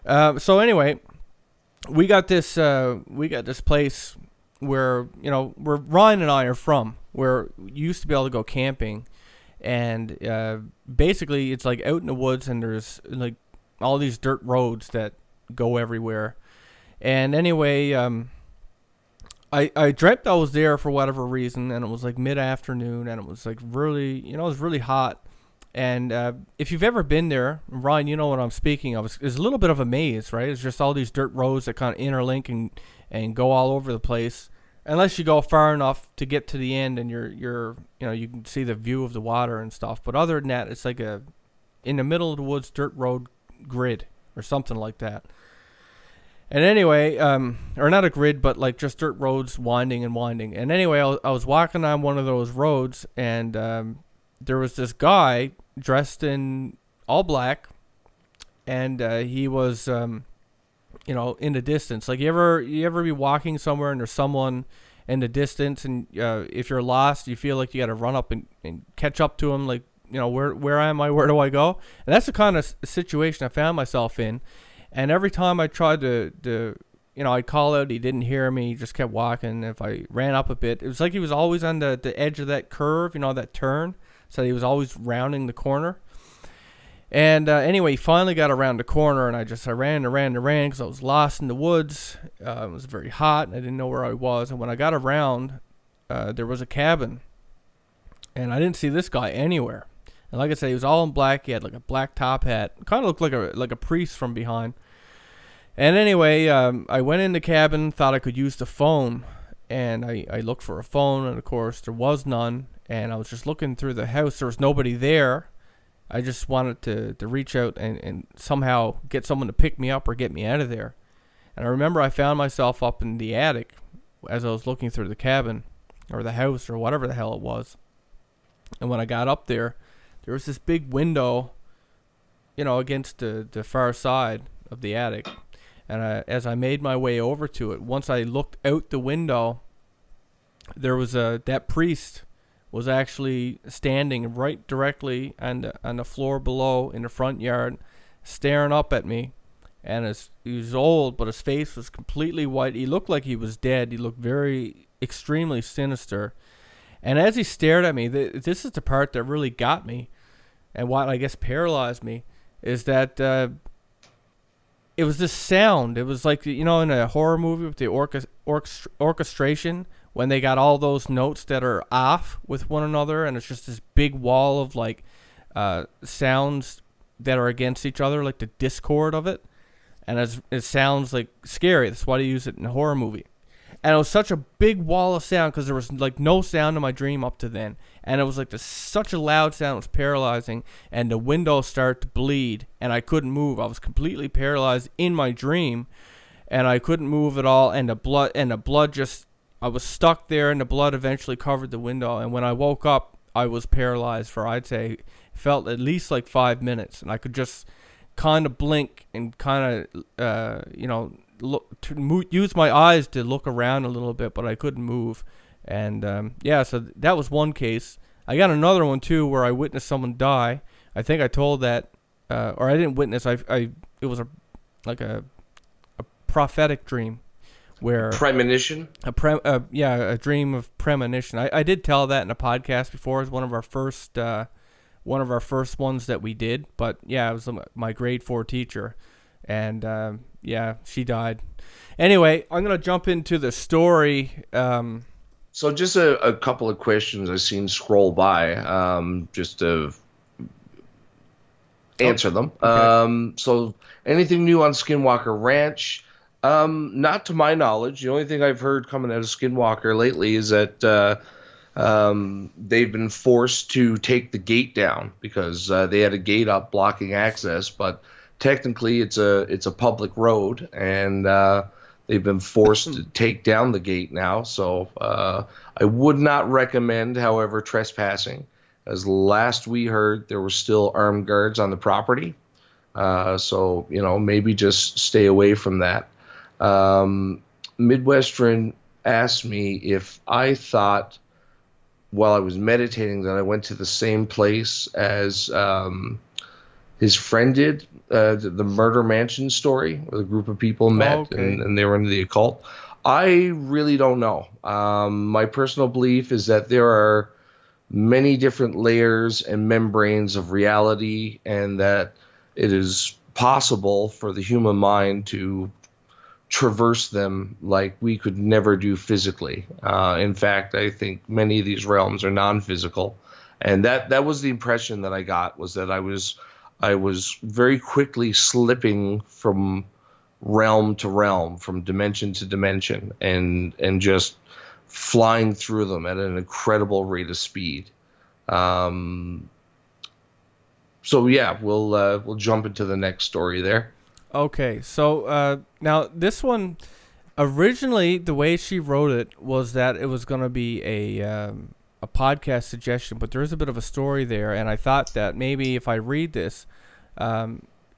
[SPEAKER 2] So anyway, we got this place where, where Ryan and I are from, where you used to be able to go camping, and basically it's like out in the woods, and there's like all these dirt roads that go everywhere. And anyway, I dreamt I was there for whatever reason, and it was like mid-afternoon, and it was like really, it was really hot. And if you've ever been there, Ryan, you know what I'm speaking of. It's a little bit of a maze, right? It's just all these dirt roads that kind of interlink and go all over the place, unless you go far enough to get to the end and you can see the view of the water and stuff. But other than that, it's like in the middle of the woods dirt road grid or something like that. And anyway, or not a grid, but like just dirt roads winding and winding. And anyway, I was walking on one of those roads, and there was this guy dressed in all black, and he was, in the distance. Like you ever be walking somewhere and there's someone in the distance, and if you're lost, you feel like you got to run up and catch up to him. Like, where am I? Where do I go? And that's the kind of situation I found myself in. And every time I tried to I'd call out, he didn't hear me, he just kept walking. If I ran up a bit, it was like he was always on the edge of that curve, that turn. So he was always rounding the corner. And anyway, he finally got around the corner, and I ran because I was lost in the woods. It was very hot, and I didn't know where I was. And when I got around, there was a cabin, and I didn't see this guy anywhere. And like I said, he was all in black. He had like a black top hat, kind of looked like a priest from behind. And anyway, I went in the cabin, thought I could use the phone, and I looked for a phone, and of course there was none. And I was just looking through the house. There was nobody there. I just wanted to reach out and somehow get someone to pick me up or get me out of there. And I remember I found myself up in the attic as I was looking through the cabin or the house or whatever the hell it was. And when I got up there was this big window, against the far side of the attic. And as I made my way over to it, once I looked out the window, there was that priest was actually standing directly on the floor below in the front yard, staring up at me. and he was old, but his face was completely white. He looked like he was dead. He looked very extremely sinister. And as he stared at me, this is the part that really got me, and what I guess paralyzed me, is that it was this sound. It was like, in a horror movie with the orchestration, when they got all those notes that are off with one another, and it's just this big wall of like sounds that are against each other, like the discord of it. And it sounds like scary. That's why they use it in a horror movie. And it was such a big wall of sound because there was like no sound in my dream up to then. And it was like such a loud sound. It was paralyzing. And the window started to bleed. And I couldn't move. I was completely paralyzed in my dream. And I couldn't move at all. And the blood just, I was stuck there. And the blood eventually covered the window. And when I woke up, I was paralyzed for, I'd say, felt at least like 5 minutes. And I could just kind of blink and kind of, use my eyes to look around a little bit, but I couldn't move. And so that was one case. I got another one too where I witnessed someone die. I think I told that, or I didn't witness. It was a prophetic dream, where
[SPEAKER 1] Premonition.
[SPEAKER 2] A dream of premonition. I did tell that in a podcast before. It was one of our first ones that we did. But yeah, it was my grade 4 teacher. And she died. Anyway, I'm going to jump into the story.
[SPEAKER 1] So just a couple of questions I seen scroll by, just to answer them.
[SPEAKER 2] Okay.
[SPEAKER 1] So anything new on Skinwalker Ranch? Not to my knowledge. The only thing I've heard coming out of Skinwalker lately is that they've been forced to take the gate down because they had a gate up blocking access, but technically it's a public road, and they've been forced to take down the gate now. So I would not recommend, however, trespassing, as last we heard there were still armed guards on the property. So maybe just stay away from that. Midwestern asked me if I thought, while I was meditating, that I went to the same place as his friend did, the Murder Mansion story, where the group of people met and they were into the occult. I really don't know. My personal belief is that there are many different layers and membranes of reality, and that it is possible for the human mind to traverse them like we could never do physically. In fact, I think many of these realms are non-physical, and that was the impression that I got, was that I was very quickly slipping from realm to realm, from dimension to dimension, and just flying through them at an incredible rate of speed. So yeah, we'll jump into the next story there.
[SPEAKER 2] Okay, so now this one, originally the way she wrote it was that it was going to be a podcast suggestion, but there is a bit of a story there, and I thought that maybe if I read this,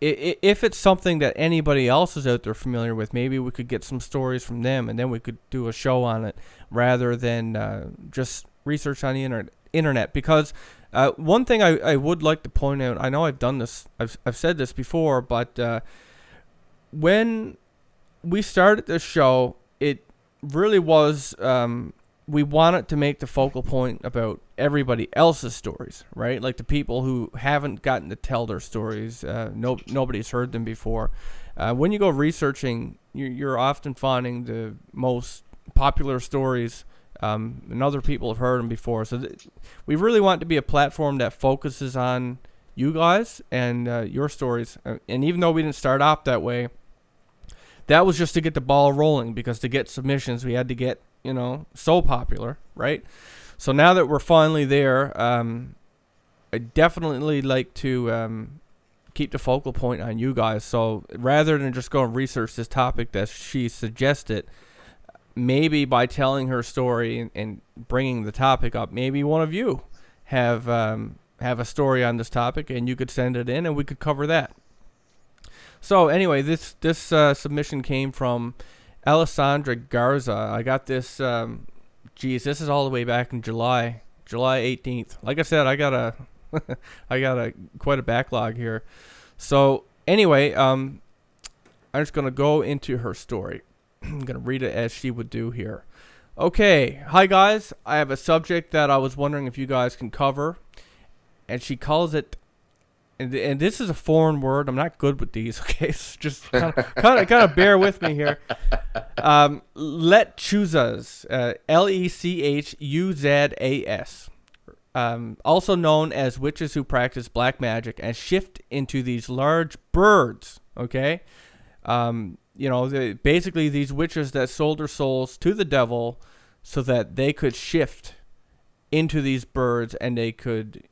[SPEAKER 2] if it's something that anybody else is out there familiar with, maybe we could get some stories from them, and then we could do a show on it rather than just research on the internet. Because one thing I would like to point out, I know I've done this, I've said this before, but when we started this show, it really was, we wanted to make the focal point about everybody else's stories, right? Like the people who haven't gotten to tell their stories. Nobody's heard them before. When you go researching, you're often finding the most popular stories, and other people have heard them before. So we really want to be a platform that focuses on you guys and your stories. And even though we didn't start off that way, that was just to get the ball rolling, because to get submissions, we had to get, so popular, right? So now that we're finally there, I definitely like to keep the focal point on you guys. So rather than just go and research this topic that she suggested, maybe by telling her story and bringing the topic up, maybe one of you have a story on this topic, and you could send it in, and we could cover that. So anyway, this submission came from Alessandra Garza. I got this. This is all the way back in July 18th. Like I said, I got a quite a backlog here. So anyway, I'm just going to go into her story. I'm going to read it as she would do here. Okay, hi guys. I have a subject that I was wondering if you guys can cover. And she calls it, and this is a foreign word. I'm not good with these, okay? So just kind of bear with me here. Lechuzas, Lechuzas. Also known as witches who practice black magic and shift into these large birds, okay? Basically these witches that sold their souls to the devil so that they could shift into these birds and they could,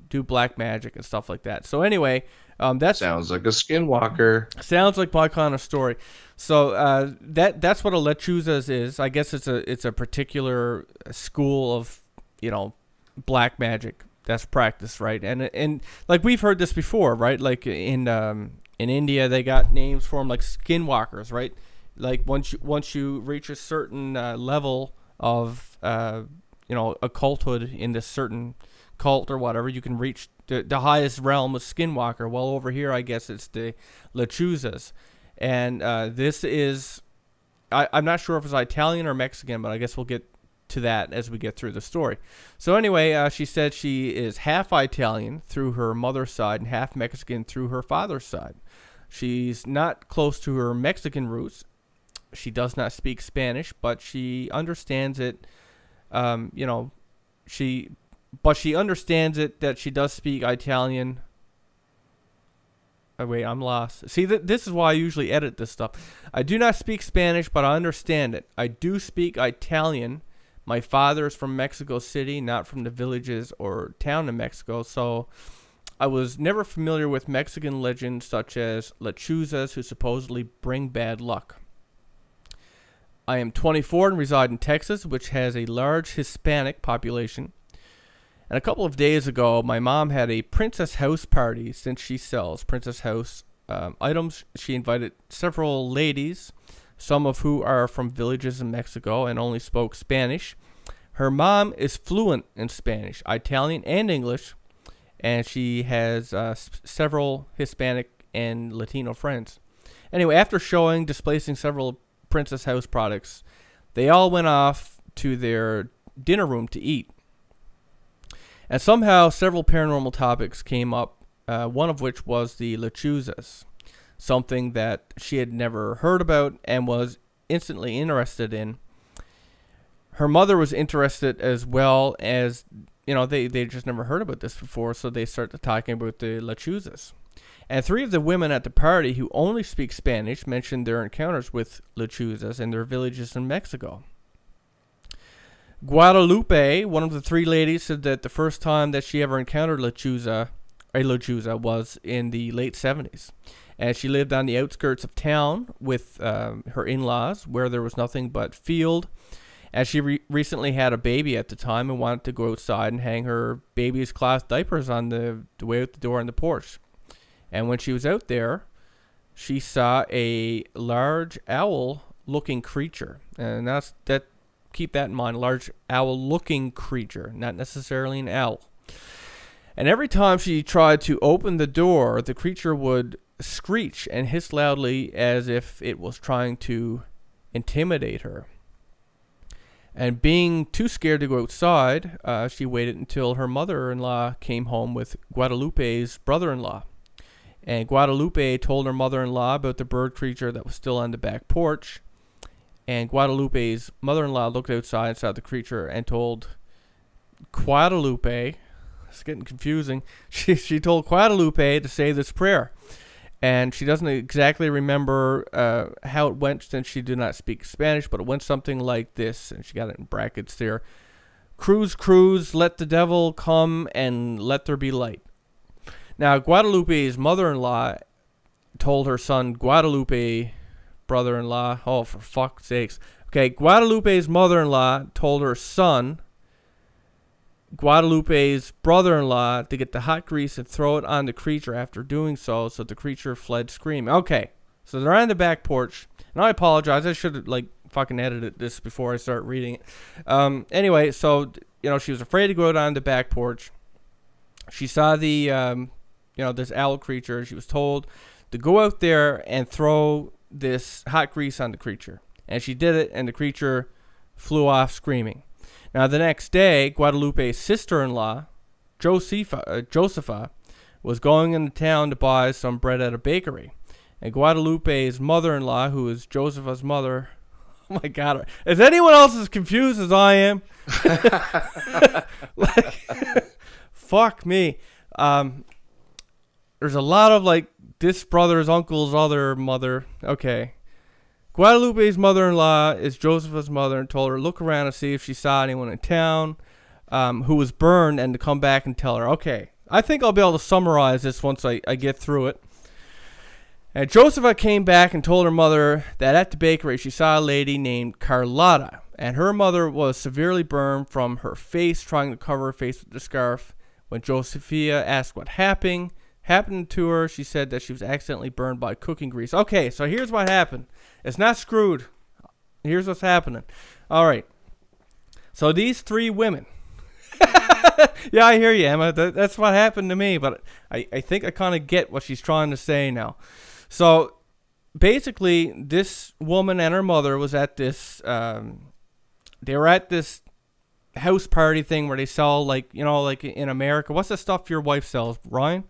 [SPEAKER 2] do black magic and stuff like that. So anyway, that
[SPEAKER 1] sounds like a skinwalker.
[SPEAKER 2] Sounds like my kind of story. So that's what a lechuzas is. I guess it's a particular school of, black magic that's practiced, right? And like we've heard this before, right? Like in India, they got names for them like skinwalkers, right? Like once you reach a certain level of occulthood in this certain cult or whatever, you can reach the highest realm of skinwalker. Well, over here, I guess it's the lechuzas, and this is I'm not sure if it's Italian or Mexican, but I guess we'll get to that as we get through the story. So anyway, she said she is half Italian through her mother's side and half Mexican through her father's side. She's not close to her Mexican roots. She does not speak Spanish, but she understands it. She understands it that she does speak Italian. Oh, wait, I'm lost. See, this is why I usually edit this stuff. I do not speak Spanish, but I understand it. I do speak Italian. My father is from Mexico City, not from the villages or town in Mexico, so I was never familiar with Mexican legends such as lechuzas who supposedly bring bad luck. I am 24 and reside in Texas, which has a large Hispanic population. And a couple of days ago, my mom had a Princess House party. Since she sells Princess House items, she invited several ladies, some of who are from villages in Mexico and only spoke Spanish. Her mom is fluent in Spanish, Italian, and English, and she has several Hispanic and Latino friends. Anyway, after displacing several Princess House products, they all went off to their dinner room to eat. And somehow several paranormal topics came up, one of which was the lechuzas, something that she had never heard about and was instantly interested in. Her mother was interested as well, as, they just never heard about this before, so they started talking about the lechuzas. And three of the women at the party who only speak Spanish mentioned their encounters with lechuzas in their villages in Mexico. Guadalupe, one of the three ladies, said that the first time that she ever encountered a lechuza was in the late 70s. And she lived on the outskirts of town with her in-laws, where there was nothing but field. And she recently had a baby at the time and wanted to go outside and hang her baby's cloth diapers on the way out the door on the porch. And when she was out there, she saw a large owl-looking creature. And keep that in mind, large owl-looking creature, not necessarily an owl. And every time she tried to open the door, the creature would screech and hiss loudly as if it was trying to intimidate her. And being too scared to go outside, she waited until her mother-in-law came home with Guadalupe's brother-in-law. And Guadalupe told her mother-in-law about the bird creature that was still on the back porch. And Guadalupe's mother-in-law looked outside and saw the creature and told Guadalupe, it's getting confusing, she told Guadalupe to say this prayer. And she doesn't exactly remember how it went since she did not speak Spanish, but it went something like this, and she got it in brackets there. Cruise, cruise, let the devil come and let there be light. Now, Guadalupe's mother-in-law told her son, Guadalupe, brother-in-law, oh, for fuck's sakes. Okay, Guadalupe's mother-in-law told her son, Guadalupe's brother-in-law, to get the hot grease and throw it on the creature. After doing so the creature fled screaming. Okay, so they're on the back porch, and I apologize. I should have, fucking edited this before I start reading it. Anyway, so, she was afraid to go out on the back porch. She saw the, this owl creature. She was told to go out there and throw this hot grease on the creature. And she did it, and the creature flew off screaming. Now, the next day, Guadalupe's sister-in-law, Josepha, was going into town to buy some bread at a bakery. And Guadalupe's mother-in-law, who is Josepha's mother, oh my God, is anyone else as confused as I am? Like, fuck me. There's a lot of like this brother's uncle's other mother. Okay. Guadalupe's mother-in-law is Josepha's mother and told her look around and see if she saw anyone in town who was burned and to come back and tell her. Okay. I think I'll be able to summarize this once I get through it. And Josepha came back and told her mother that at the bakery she saw a lady named Carlotta. And her mother was severely burned from her face, trying to cover her face with the scarf. When Josephia asked what happened to her, she said that she was accidentally burned by cooking grease. Okay, so here's what happened. It's not screwed. Here's what's happening. All right. So these three women. Yeah, I hear you, Emma. That's what happened to me, but I think I kind of get what she's trying to say now. So basically, this woman and her mother was at this. They were at this house party thing where they sell like in America. What's the stuff your wife sells, Ryan?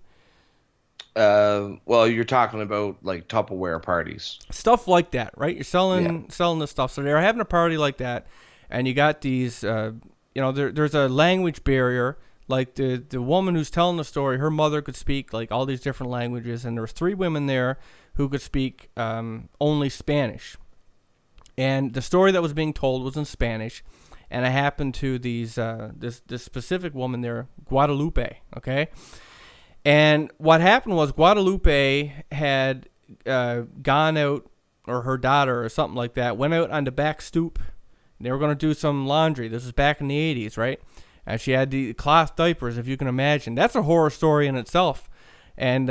[SPEAKER 1] Well, you're talking about like Tupperware parties.
[SPEAKER 2] Stuff like that, right? You're selling this stuff. So they're having a party like that, and you got these. There's a language barrier. Like the woman who's telling the story, her mother could speak like all these different languages, and there was three women there who could speak only Spanish. And the story that was being told was in Spanish, and it happened to these this specific woman there, Guadalupe. Okay, and what happened was Guadalupe had gone out, or her daughter or something like that, went out on the back stoop. They were going to do some laundry. This was back in the 80s, right? And she had the cloth diapers, if you can imagine. That's a horror story in itself. And,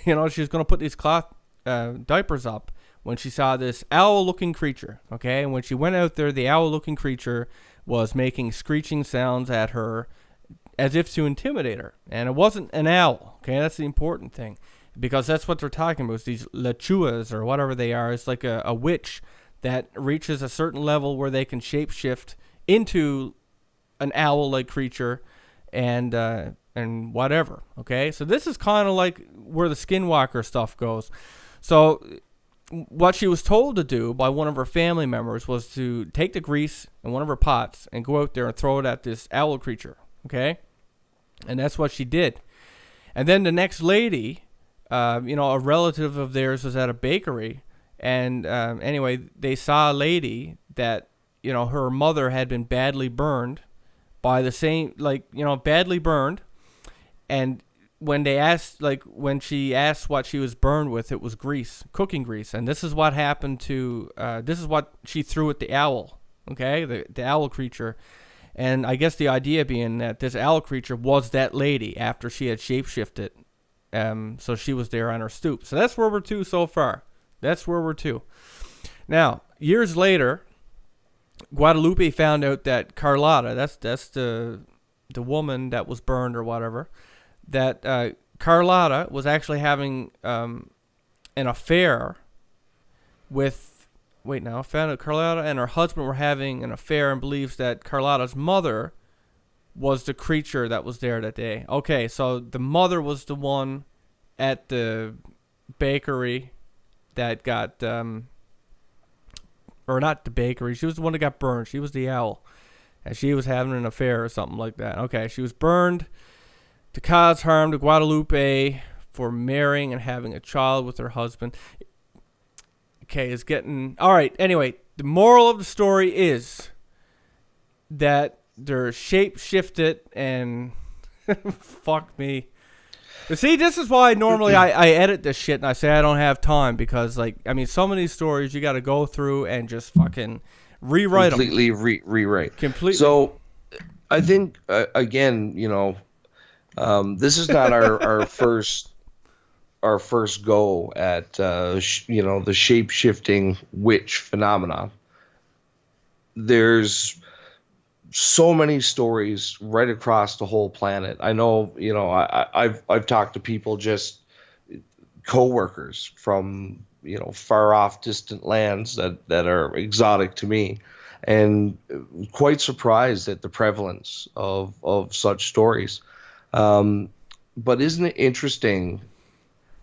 [SPEAKER 2] she was going to put these cloth diapers up when she saw this owl-looking creature, okay? And when she went out there, the owl-looking creature was making screeching sounds at her as if to intimidate her. And it wasn't an owl, okay? That's the important thing. Because that's what they're talking about, these lechuas or whatever they are. It's like a witch that reaches a certain level where they can shapeshift into an owl-like creature and whatever, okay? So this is kind of like where the skinwalker stuff goes. So what she was told to do by one of her family members was to take the grease in one of her pots and go out there and throw it at this owl creature, okay? And that's what she did. And then the next lady, a relative of theirs was at a bakery, and anyway, they saw a lady that, her mother had been badly burned by the same, badly burned. And when she asked what she was burned with, it was grease, cooking grease. And this is what happened to, this is what she threw at the owl, okay, the owl creature. And I guess the idea being that this owl creature was that lady after she had shapeshifted. So she was there on her stoop. So that's where we're to so far. That's where we're to. Now, years later, Guadalupe found out that Carlotta, that's the woman that was burned or whatever, that Carlotta was actually having an affair with, found out Carlotta and her husband were having an affair and believes that Carlotta's mother was the creature that was there that day. Okay, so the mother was the one at the bakery that got, or not the bakery, she was the one that got burned. She was the owl. And she was having an affair or something like that. Okay, she was burned to cause harm to Guadalupe for marrying and having a child with her husband. Okay, it's getting... All right, anyway, the moral of the story is that they're shape-shifted and... fuck me. But see, this is why normally I edit this shit and I say I don't have time because, some of these stories you got to go through and just fucking rewrite them.
[SPEAKER 1] Completely rewrite.
[SPEAKER 2] Completely.
[SPEAKER 1] So, I think, again, this is not our first go at, the shape-shifting witch phenomenon. There's so many stories right across the whole planet. I know, I've talked to people just coworkers from far off distant lands that are exotic to me, and quite surprised at the prevalence of such stories. Um, but isn't it interesting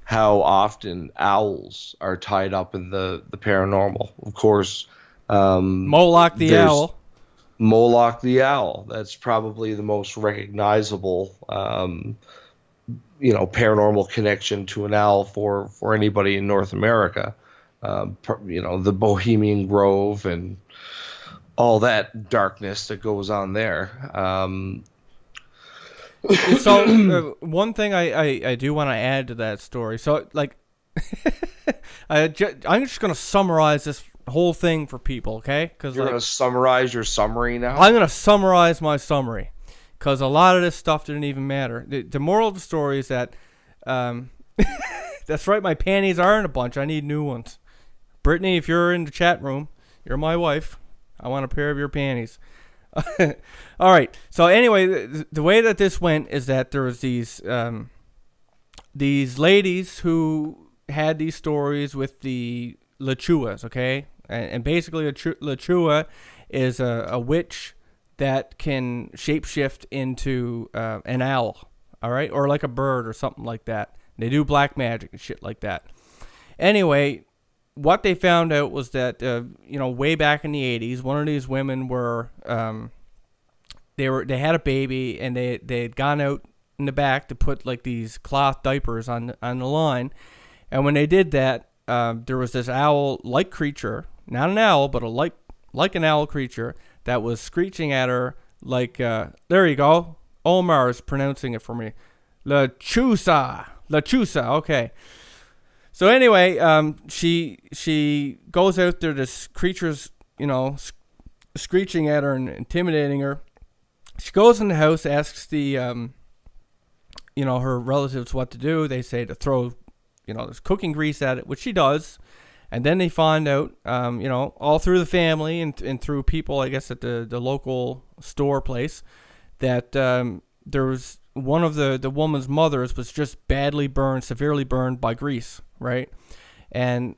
[SPEAKER 1] how often owls are tied up in the paranormal? Of course,
[SPEAKER 2] Moloch the
[SPEAKER 1] there's
[SPEAKER 2] owl.
[SPEAKER 1] Moloch the owl. That's probably the most recognizable, paranormal connection to an owl for anybody in North America. The Bohemian Grove and all that darkness that goes on there.
[SPEAKER 2] So one thing I do want to add to that story. So like, I'm just gonna summarize this whole thing for people, okay? Because
[SPEAKER 1] You're
[SPEAKER 2] like,
[SPEAKER 1] gonna summarize your summary now.
[SPEAKER 2] I'm gonna summarize my summary, because a lot of this stuff didn't even matter. The moral of the story is that, um, that's right, my panties are in a bunch. I need new ones. Brittany, if you're in the chat room, you're my wife. I want a pair of your panties. All right. So anyway, the way that this went is that there was these ladies who had these stories with the Lachuas, okay? And basically, a Lachua is a witch that can shapeshift into an owl, all right? Or like a bird or something like that. They do black magic and shit like that. Anyway, what they found out was that, way back in the 80s, one of these women were, they had a baby, and they had gone out in the back to put like these cloth diapers on the line. And when they did that, there was this owl-like creature, not an owl, but like an owl creature that was screeching at her like, there you go. Omar is pronouncing it for me. La Chusa, okay. So anyway, she goes out there, this creature's, screeching at her and intimidating her. She goes in the house, asks the, her relatives what to do. They say to throw, this cooking grease at it, which she does. And then they find out, all through the family and through people, I guess, at the local store place, that there was one of the woman's mothers was just severely burned by grease, right? And,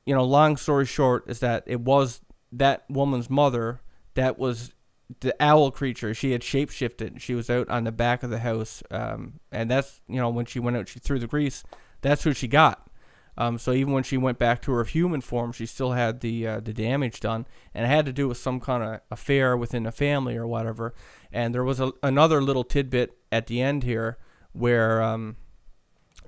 [SPEAKER 2] long story short is that it was that woman's mother that was the owl creature. She had shapeshifted. She was out on the back of the house, and that's, when she went out, she threw the grease. That's who she got. So even when she went back to her human form, she still had the damage done, and it had to do with some kind of affair within the family or whatever. And there was another little tidbit at the end here where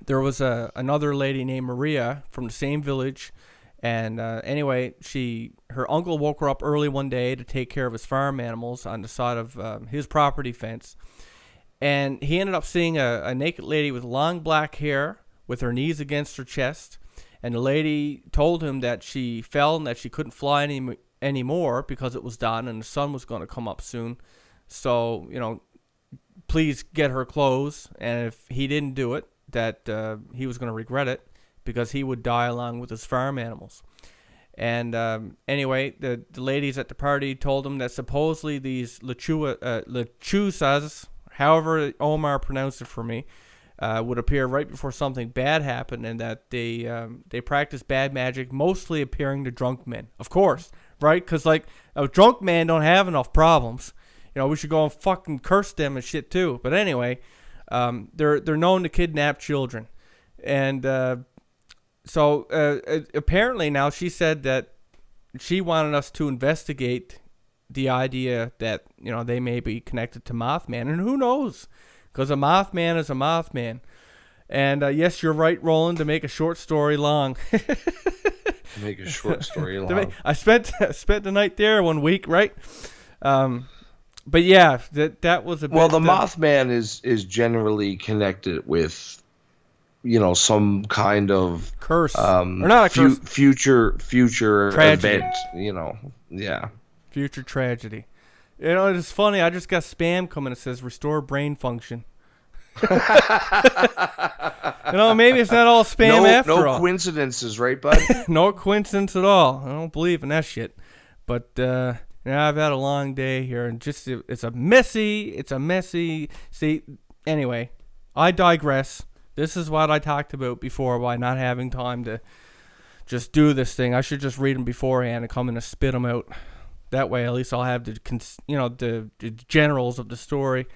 [SPEAKER 2] there was another lady named Maria from the same village. And anyway, her uncle woke her up early one day to take care of his farm animals on the side of his property fence. And he ended up seeing a naked lady with long black hair with her knees against her chest. And the lady told him that she fell and that she couldn't fly anymore because it was done and the sun was going to come up soon. So, please get her clothes. And if he didn't do it, that he was going to regret it, because he would die along with his farm animals. And anyway, the ladies at the party told him that supposedly these Lechusas, however Omar pronounced it for me, would appear right before something bad happened, and that they practice bad magic, mostly appearing to drunk men. Of course, right? Because like a drunk man don't have enough problems. We should go and fucking curse them and shit too. But anyway, they're known to kidnap children, and so apparently now she said that she wanted us to investigate the idea that they may be connected to Mothman, and who knows? Because a Mothman is a Mothman. And yes, you're right, Roland, to make a short story long.
[SPEAKER 1] Make a short story long.
[SPEAKER 2] I spent the night there one week, right? But yeah, that was a bit.
[SPEAKER 1] Well, the Mothman is generally connected with, some kind of
[SPEAKER 2] curse, or not a curse,
[SPEAKER 1] future
[SPEAKER 2] tragedy.
[SPEAKER 1] Event. Yeah,
[SPEAKER 2] future tragedy. It's funny. I just got spam coming. It says restore brain function. Maybe it's not all spam after all.
[SPEAKER 1] No coincidences, right, bud?
[SPEAKER 2] No coincidence at all. I don't believe in that shit. But I've had a long day here, and just it's a messy. See, anyway, I digress. This is what I talked about before by not having time to just do this thing. I should just read them beforehand and come in and spit them out. That way, at least I'll have the generals of the story.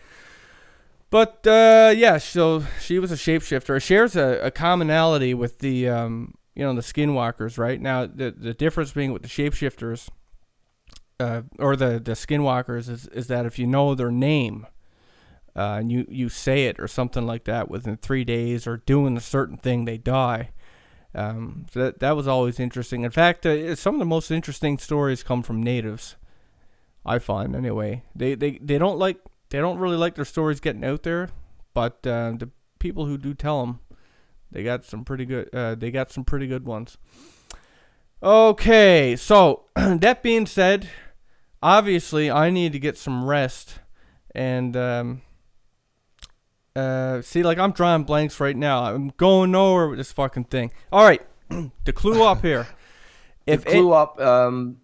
[SPEAKER 2] But yeah, so she was a shapeshifter. It shares a commonality with the the skinwalkers, right? Now the difference being with the shapeshifters or the skinwalkers is that if you know their name and you say it or something like that within 3 days or doing a certain thing, they die. So that was always interesting. In fact, some of the most interesting stories come from natives. I find anyway. They don't really like their stories getting out there, but the people who do tell them, they got some pretty good. They got some pretty good ones. Okay, so that being said, obviously I need to get some rest, and see, like I'm drawing blanks right now. I'm going nowhere with this fucking thing. All right, the clue up here.
[SPEAKER 1] The
[SPEAKER 2] If it
[SPEAKER 1] clue up,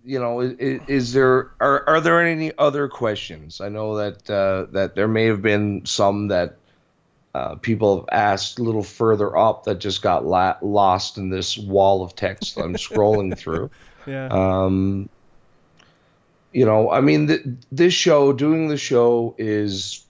[SPEAKER 1] is there are there any other questions? I know that there may have been some that people have asked a little further up that just got lost in this wall of text that I'm scrolling through.
[SPEAKER 2] yeah,
[SPEAKER 1] Um, I mean, this show, doing the show is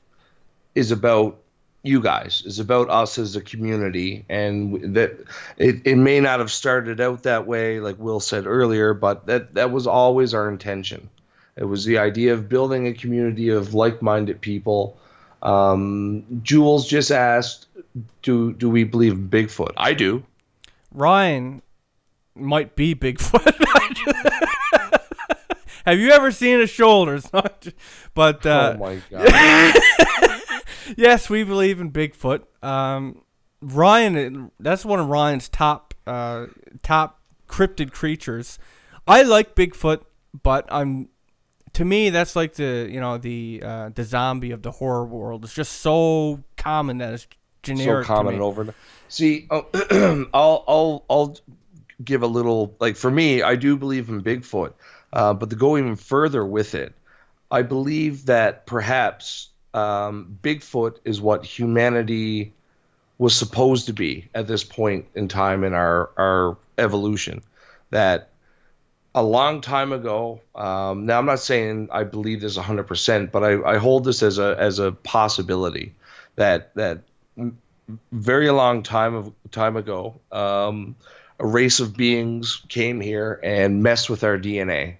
[SPEAKER 1] about you guys, is about us as a community, and that it may not have started out that way, like Will said earlier, but that was always our intention. It was the idea of building a community of like-minded people. Jules just asked, do we believe in Bigfoot? I do.
[SPEAKER 2] Ryan might be Bigfoot. Have you ever seen his shoulders? But
[SPEAKER 1] Oh my god.
[SPEAKER 2] yes, we believe in Bigfoot. Ryan, that's one of Ryan's top cryptid creatures. I like Bigfoot, but to me that's like the zombie of the horror world. It's just so common that it's
[SPEAKER 1] So
[SPEAKER 2] generic to
[SPEAKER 1] common
[SPEAKER 2] me.
[SPEAKER 1] and over. See, I'll give a little, like, for me, I do believe in Bigfoot, but to go even further with it, I believe that perhaps Bigfoot is what humanity was supposed to be at this point in time in our evolution. That a long time ago. Now, I'm not saying I believe this 100%, but I hold this as a possibility that very long time ago, a race of beings came here and messed with our DNA,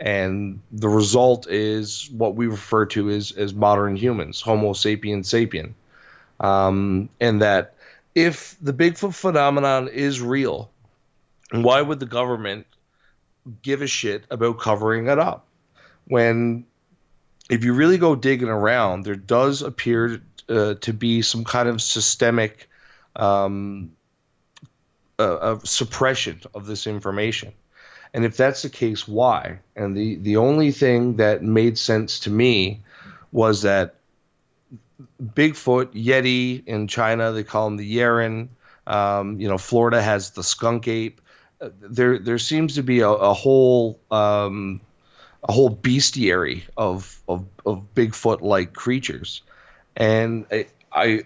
[SPEAKER 1] and the result is what we refer to as modern humans, Homo sapiens sapien. And that if the Bigfoot phenomenon is real, why would the government give a shit about covering it up? When, if you really go digging around, there does appear to be some kind of systemic um, suppression of this information. And if that's the case, why? And the only thing that made sense to me was that Bigfoot, Yeti in China, they call him the Yeren. Florida has the skunk ape. There seems to be a whole bestiary of Bigfoot like creatures, and I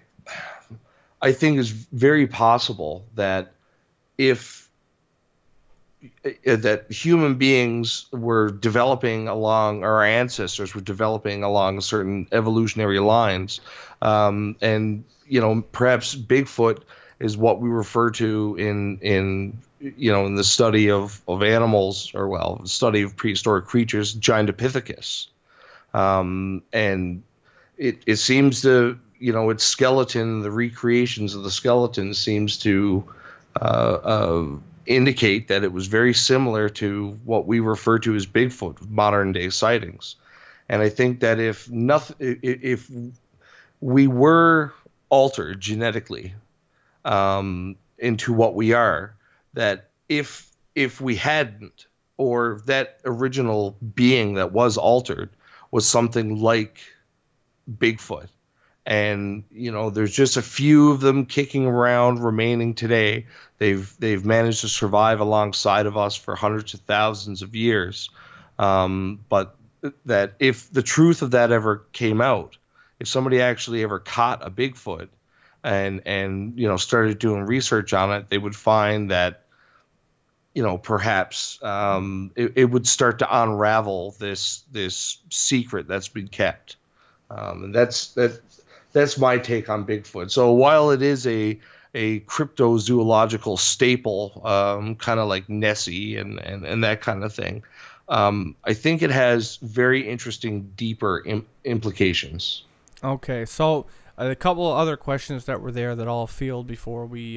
[SPEAKER 1] think it's very possible that if that human beings were developing along, our ancestors were developing along certain evolutionary lines, and perhaps Bigfoot is what we refer to in the study of animals, or well, the study of prehistoric creatures, Gigantopithecus. And it seems to, its skeleton, the recreations of the skeleton seems to indicate that it was very similar to what we refer to as Bigfoot, modern day sightings. And I think that if we were altered genetically into what we are, that if we hadn't, or that original being that was altered was something like Bigfoot, and there's just a few of them kicking around remaining today. They've managed to survive alongside of us for hundreds of thousands of years. But that if the truth of that ever came out, if somebody actually ever caught a Bigfoot, and started doing research on it, they would find that perhaps it would start to unravel this secret that's been kept. And that's my take on Bigfoot. So while it is a cryptozoological staple, kind of like Nessie and that kind of thing, I think it has very interesting, deeper implications.
[SPEAKER 2] Okay, so a couple of other questions that were there that I'll field before we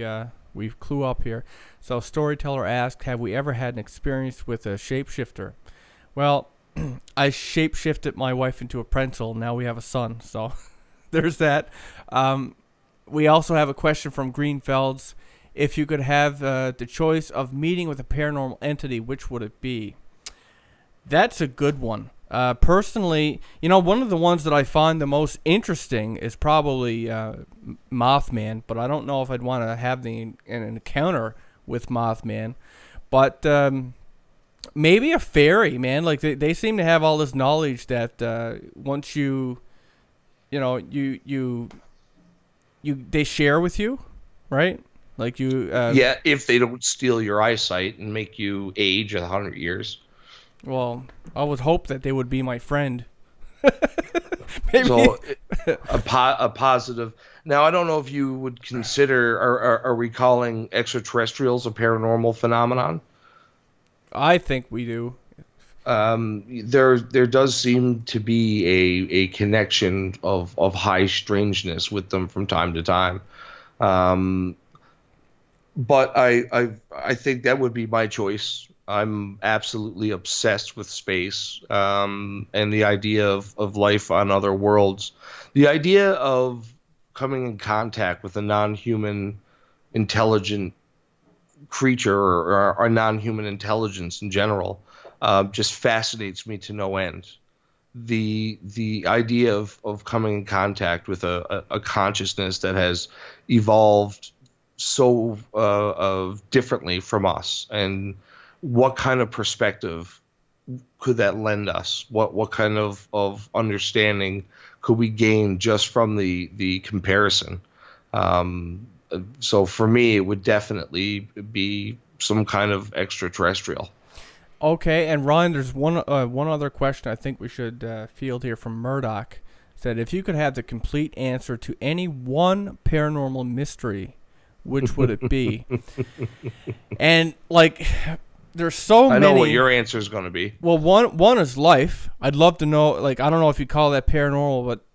[SPEAKER 2] clue up here. So storyteller asked, "Have we ever had an experience with a shapeshifter?" Well, I shapeshifted my wife into a pretzel. Now we have a son. So there's that. Um, we also have a question from Greenfelds. If you could have the choice of meeting with a paranormal entity, which would it be? That's a good one. Personally, one of the ones that I find the most interesting is probably Mothman, but I don't know if I'd want to have an encounter with Mothman. But maybe a fairy, man. Like they seem to have all this knowledge that once they share with you, right? Like you.
[SPEAKER 1] Yeah, if they don't steal your eyesight and make you age 100 years.
[SPEAKER 2] Well, I would hope that they would be my friend. Maybe.
[SPEAKER 1] So a positive. Now, I don't know if you would consider, are we calling extraterrestrials a paranormal phenomenon?
[SPEAKER 2] I think we do.
[SPEAKER 1] There does seem to be a connection of high strangeness with them from time to time. Um, but I think that would be my choice. I'm absolutely obsessed with space, and the idea of life on other worlds. The idea of coming in contact with a non-human intelligent creature, or non-human intelligence in general, just fascinates me to no end. The idea of coming in contact with a consciousness that has evolved so differently from us, and what kind of perspective could that lend us? What kind of understanding could we gain just from the comparison? Um, so for me, it would definitely be some kind of extraterrestrial.
[SPEAKER 2] Okay, and Ryan, there's one other question I think we should field here from Murdoch. Said if you could have the complete answer to any one paranormal mystery, which would it be? And like, there's so
[SPEAKER 1] I
[SPEAKER 2] many.
[SPEAKER 1] know what your answer is going to be.
[SPEAKER 2] Well, one is life. I'd love to know. Like, I don't know if you call that paranormal, but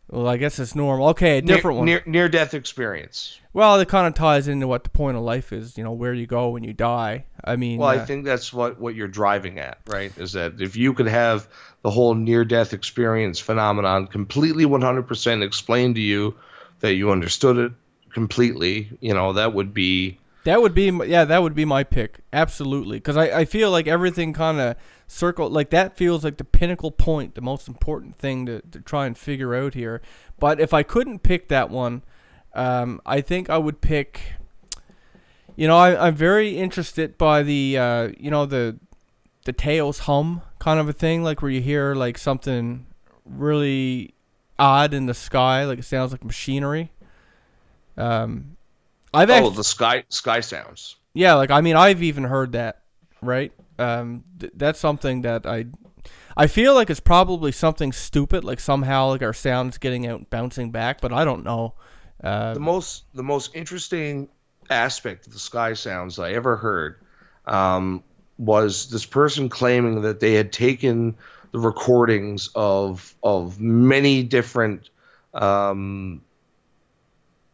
[SPEAKER 2] well, I guess it's normal. Okay, a different one.
[SPEAKER 1] Near death experience.
[SPEAKER 2] Well, it kind of ties into what the point of life is. Where you go when you die. I mean,
[SPEAKER 1] Well, I think that's what you're driving at, right? Is that if you could have the whole near death experience phenomenon completely 100% explained to you, that you understood it completely, that would be.
[SPEAKER 2] that would be my pick. Absolutely, because I feel like everything kind of circled. Like that feels like the pinnacle point, the most important thing to try and figure out here. But if I couldn't pick that one, I think I would pick. I'm very interested by the tails hum kind of a thing, like where you hear like something really odd in the sky, like it sounds like machinery. Um, I've actually,
[SPEAKER 1] The sky sounds.
[SPEAKER 2] yeah, like I mean, I've even heard that, right? That's something that I feel like it's probably something stupid, like somehow like our sound's getting out and bouncing back, but I don't know. Uh,
[SPEAKER 1] The most interesting aspect of the sky sounds I ever heard, was this person claiming that they had taken the recordings of many different um,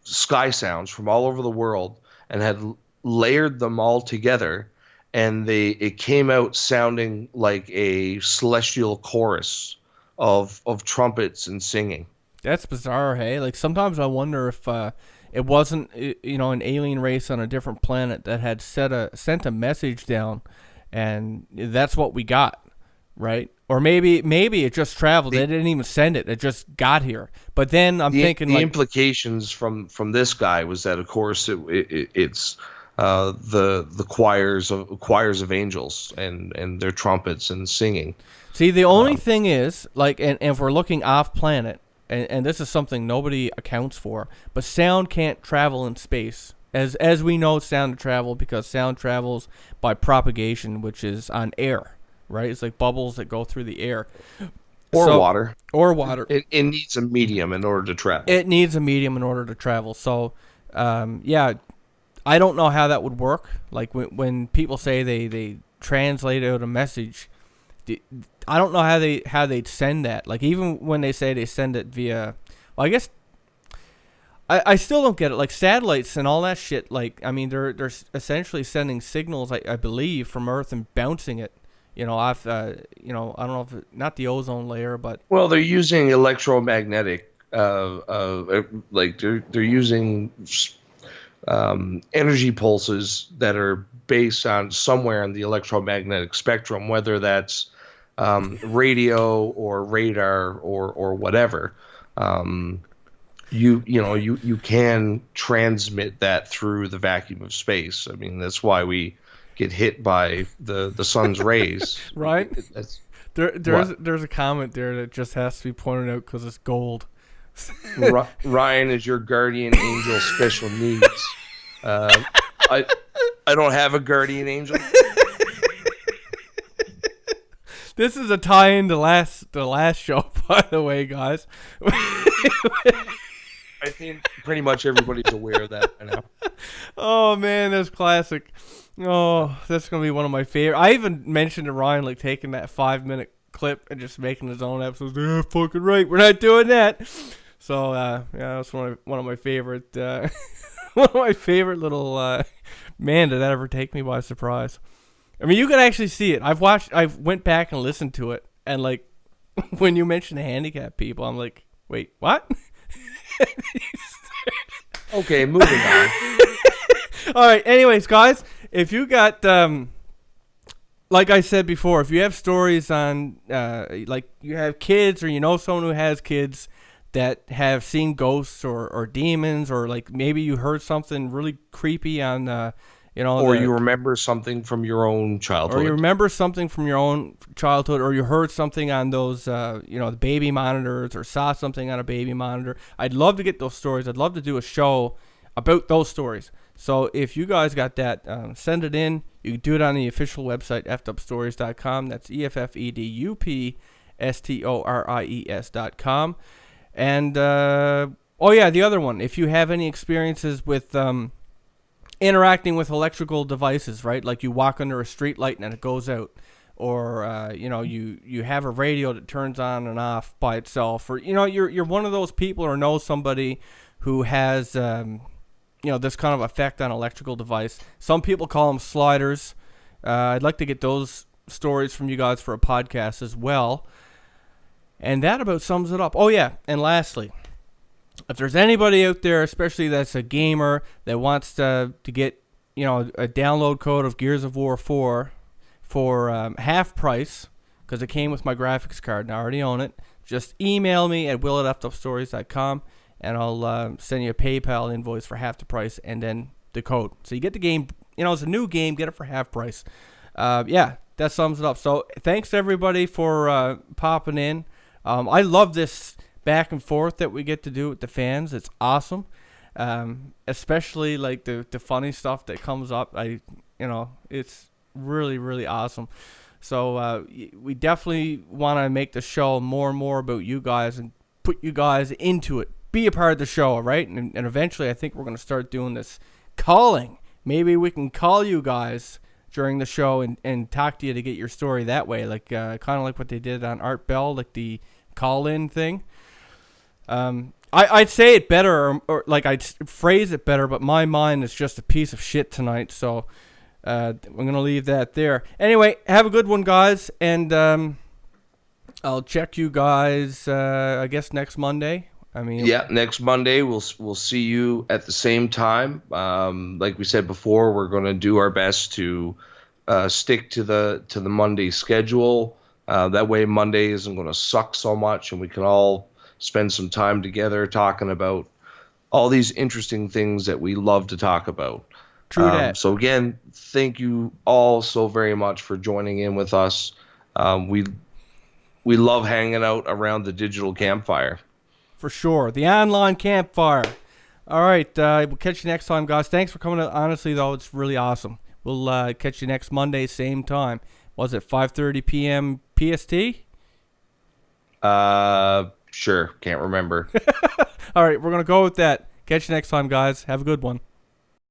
[SPEAKER 1] sky sounds from all over the world, and had layered them all together, and it came out sounding like a celestial chorus of trumpets and singing.
[SPEAKER 2] that's bizarre, hey. Like sometimes I wonder if it wasn't an alien race on a different planet that had sent a message down, and that's what we got, right? Or maybe it just traveled. They
[SPEAKER 1] The
[SPEAKER 2] didn't even send it. It just got here. But then I'm thinking
[SPEAKER 1] the
[SPEAKER 2] like,
[SPEAKER 1] implications from this guy was that, of course, it's the choirs of angels and their trumpets and singing.
[SPEAKER 2] see, the only
[SPEAKER 1] Um,
[SPEAKER 2] thing is like, and if we're looking off planet, and this is something nobody accounts for, but sound can't travel in space. As we know, sound travel because sound travels by propagation, which is on air, right? It's like bubbles that go through the air.
[SPEAKER 1] Or
[SPEAKER 2] So,
[SPEAKER 1] water.
[SPEAKER 2] or water.
[SPEAKER 1] It needs a medium in order to travel.
[SPEAKER 2] It needs a medium in order to travel. So, yeah, I don't know how that would work. Like when people say they translate out a message, I don't know how they'd send that. Like even when they say they send it via, well, I guess I still don't get it. Like satellites and all that shit. Like I mean, they're essentially sending signals, I believe, from Earth and bouncing it. Off. I don't know if not the ozone layer, but
[SPEAKER 1] Well, they're using electromagnetic, like they're using energy pulses that are based on somewhere in the electromagnetic spectrum, whether that's radio or radar or whatever. Um, you can transmit that through the vacuum of space. I mean, that's why we get hit by the sun's rays.
[SPEAKER 2] right.
[SPEAKER 1] That's
[SPEAKER 2] There's
[SPEAKER 1] what
[SPEAKER 2] there's a comment there that just has to be pointed out because it's gold.
[SPEAKER 1] Ryan is your guardian angel special needs. Uh, I I don't have a guardian angel.
[SPEAKER 2] This is a tie-in to the last show, by the way, guys.
[SPEAKER 1] I think pretty much everybody's aware of that by now.
[SPEAKER 2] Oh man, that's classic. Oh, that's gonna be one of my favorite. I even mentioned to Ryan like taking that 5-minute clip and just making his own episodes. Yeah, fucking right, we're not doing that. So yeah, that's one of my favorite one of my favorite little man. Did that ever take me by surprise? I mean, you can actually see it. I went back and listened to it, and like when you mentioned handicapped people, I'm like, wait, what?
[SPEAKER 1] Okay, moving on.
[SPEAKER 2] All right. Anyways, guys, if you got like I said before, if you have stories on like you have kids or you know someone who has kids that have seen ghosts or demons or like maybe you heard something really creepy on
[SPEAKER 1] Or you remember something from your own
[SPEAKER 2] or you
[SPEAKER 1] childhood.
[SPEAKER 2] remember something from your own childhood, or you heard something on those, the baby monitors, or saw something on a baby monitor. I'd love to get those stories. I'd love to do a show about those stories. So if you guys got that, send it in. You can do it on the official website, effedupstories.com. That's EFFEDUPSTORIES.com. And, oh yeah, the other one. If you have any experiences with interacting with electrical devices, right? Like you walk under a street light and it goes out, or you have a radio that turns on and off by itself, or you're one of those people or know somebody who has this kind of effect on electrical device. Some people call them sliders. I'd like to get those stories from you guys for a podcast as well. And that about sums it up. Oh yeah, and lastly, if there's anybody out there, especially that's a gamer that wants to get a download code of Gears of War 4 for half price, because it came with my graphics card and I already own it, just email me at will@effedupstories.com and I'll send you a PayPal invoice for half the price and then the code. So you get the game, it's a new game, get it for half price. Yeah, that sums it up. So thanks everybody for popping in. I love this back and forth that we get to do with the fans. It's awesome. Especially like the funny stuff that comes up. It's really, really awesome. So we definitely want to make the show more and more about you guys and put you guys into it. Be a part of the show, right? And eventually I think we're going to start doing this calling. Maybe we can call you guys during the show and talk to you to get your story that way. Like kind of like what they did on Art Bell, like the call-in thing. I'd say it better, or like I'd phrase it better, but my mind is just a piece of shit tonight, so I'm going to leave that there. Anyway, have a good one, guys, and I'll check you guys, I guess, next Monday.
[SPEAKER 1] Yeah, next Monday we'll see you at the same time. Like we said before, we're going to do our best to stick to the Monday schedule. That way Monday isn't going to suck so much, and we can all spend some time together talking about all these interesting things that we love to talk about.
[SPEAKER 2] True that.
[SPEAKER 1] So again, thank you all so very much for joining in with us. We love hanging out around the digital campfire.
[SPEAKER 2] For sure. The online campfire. All right. We'll catch you next time, guys. Thanks for coming. Honestly, though, it's really awesome. We'll catch you next Monday, same time. Was it 5:30 p.m. PST?
[SPEAKER 1] Sure. Can't remember.
[SPEAKER 2] All right. We're going to go with that. Catch you next time, guys. Have a good one.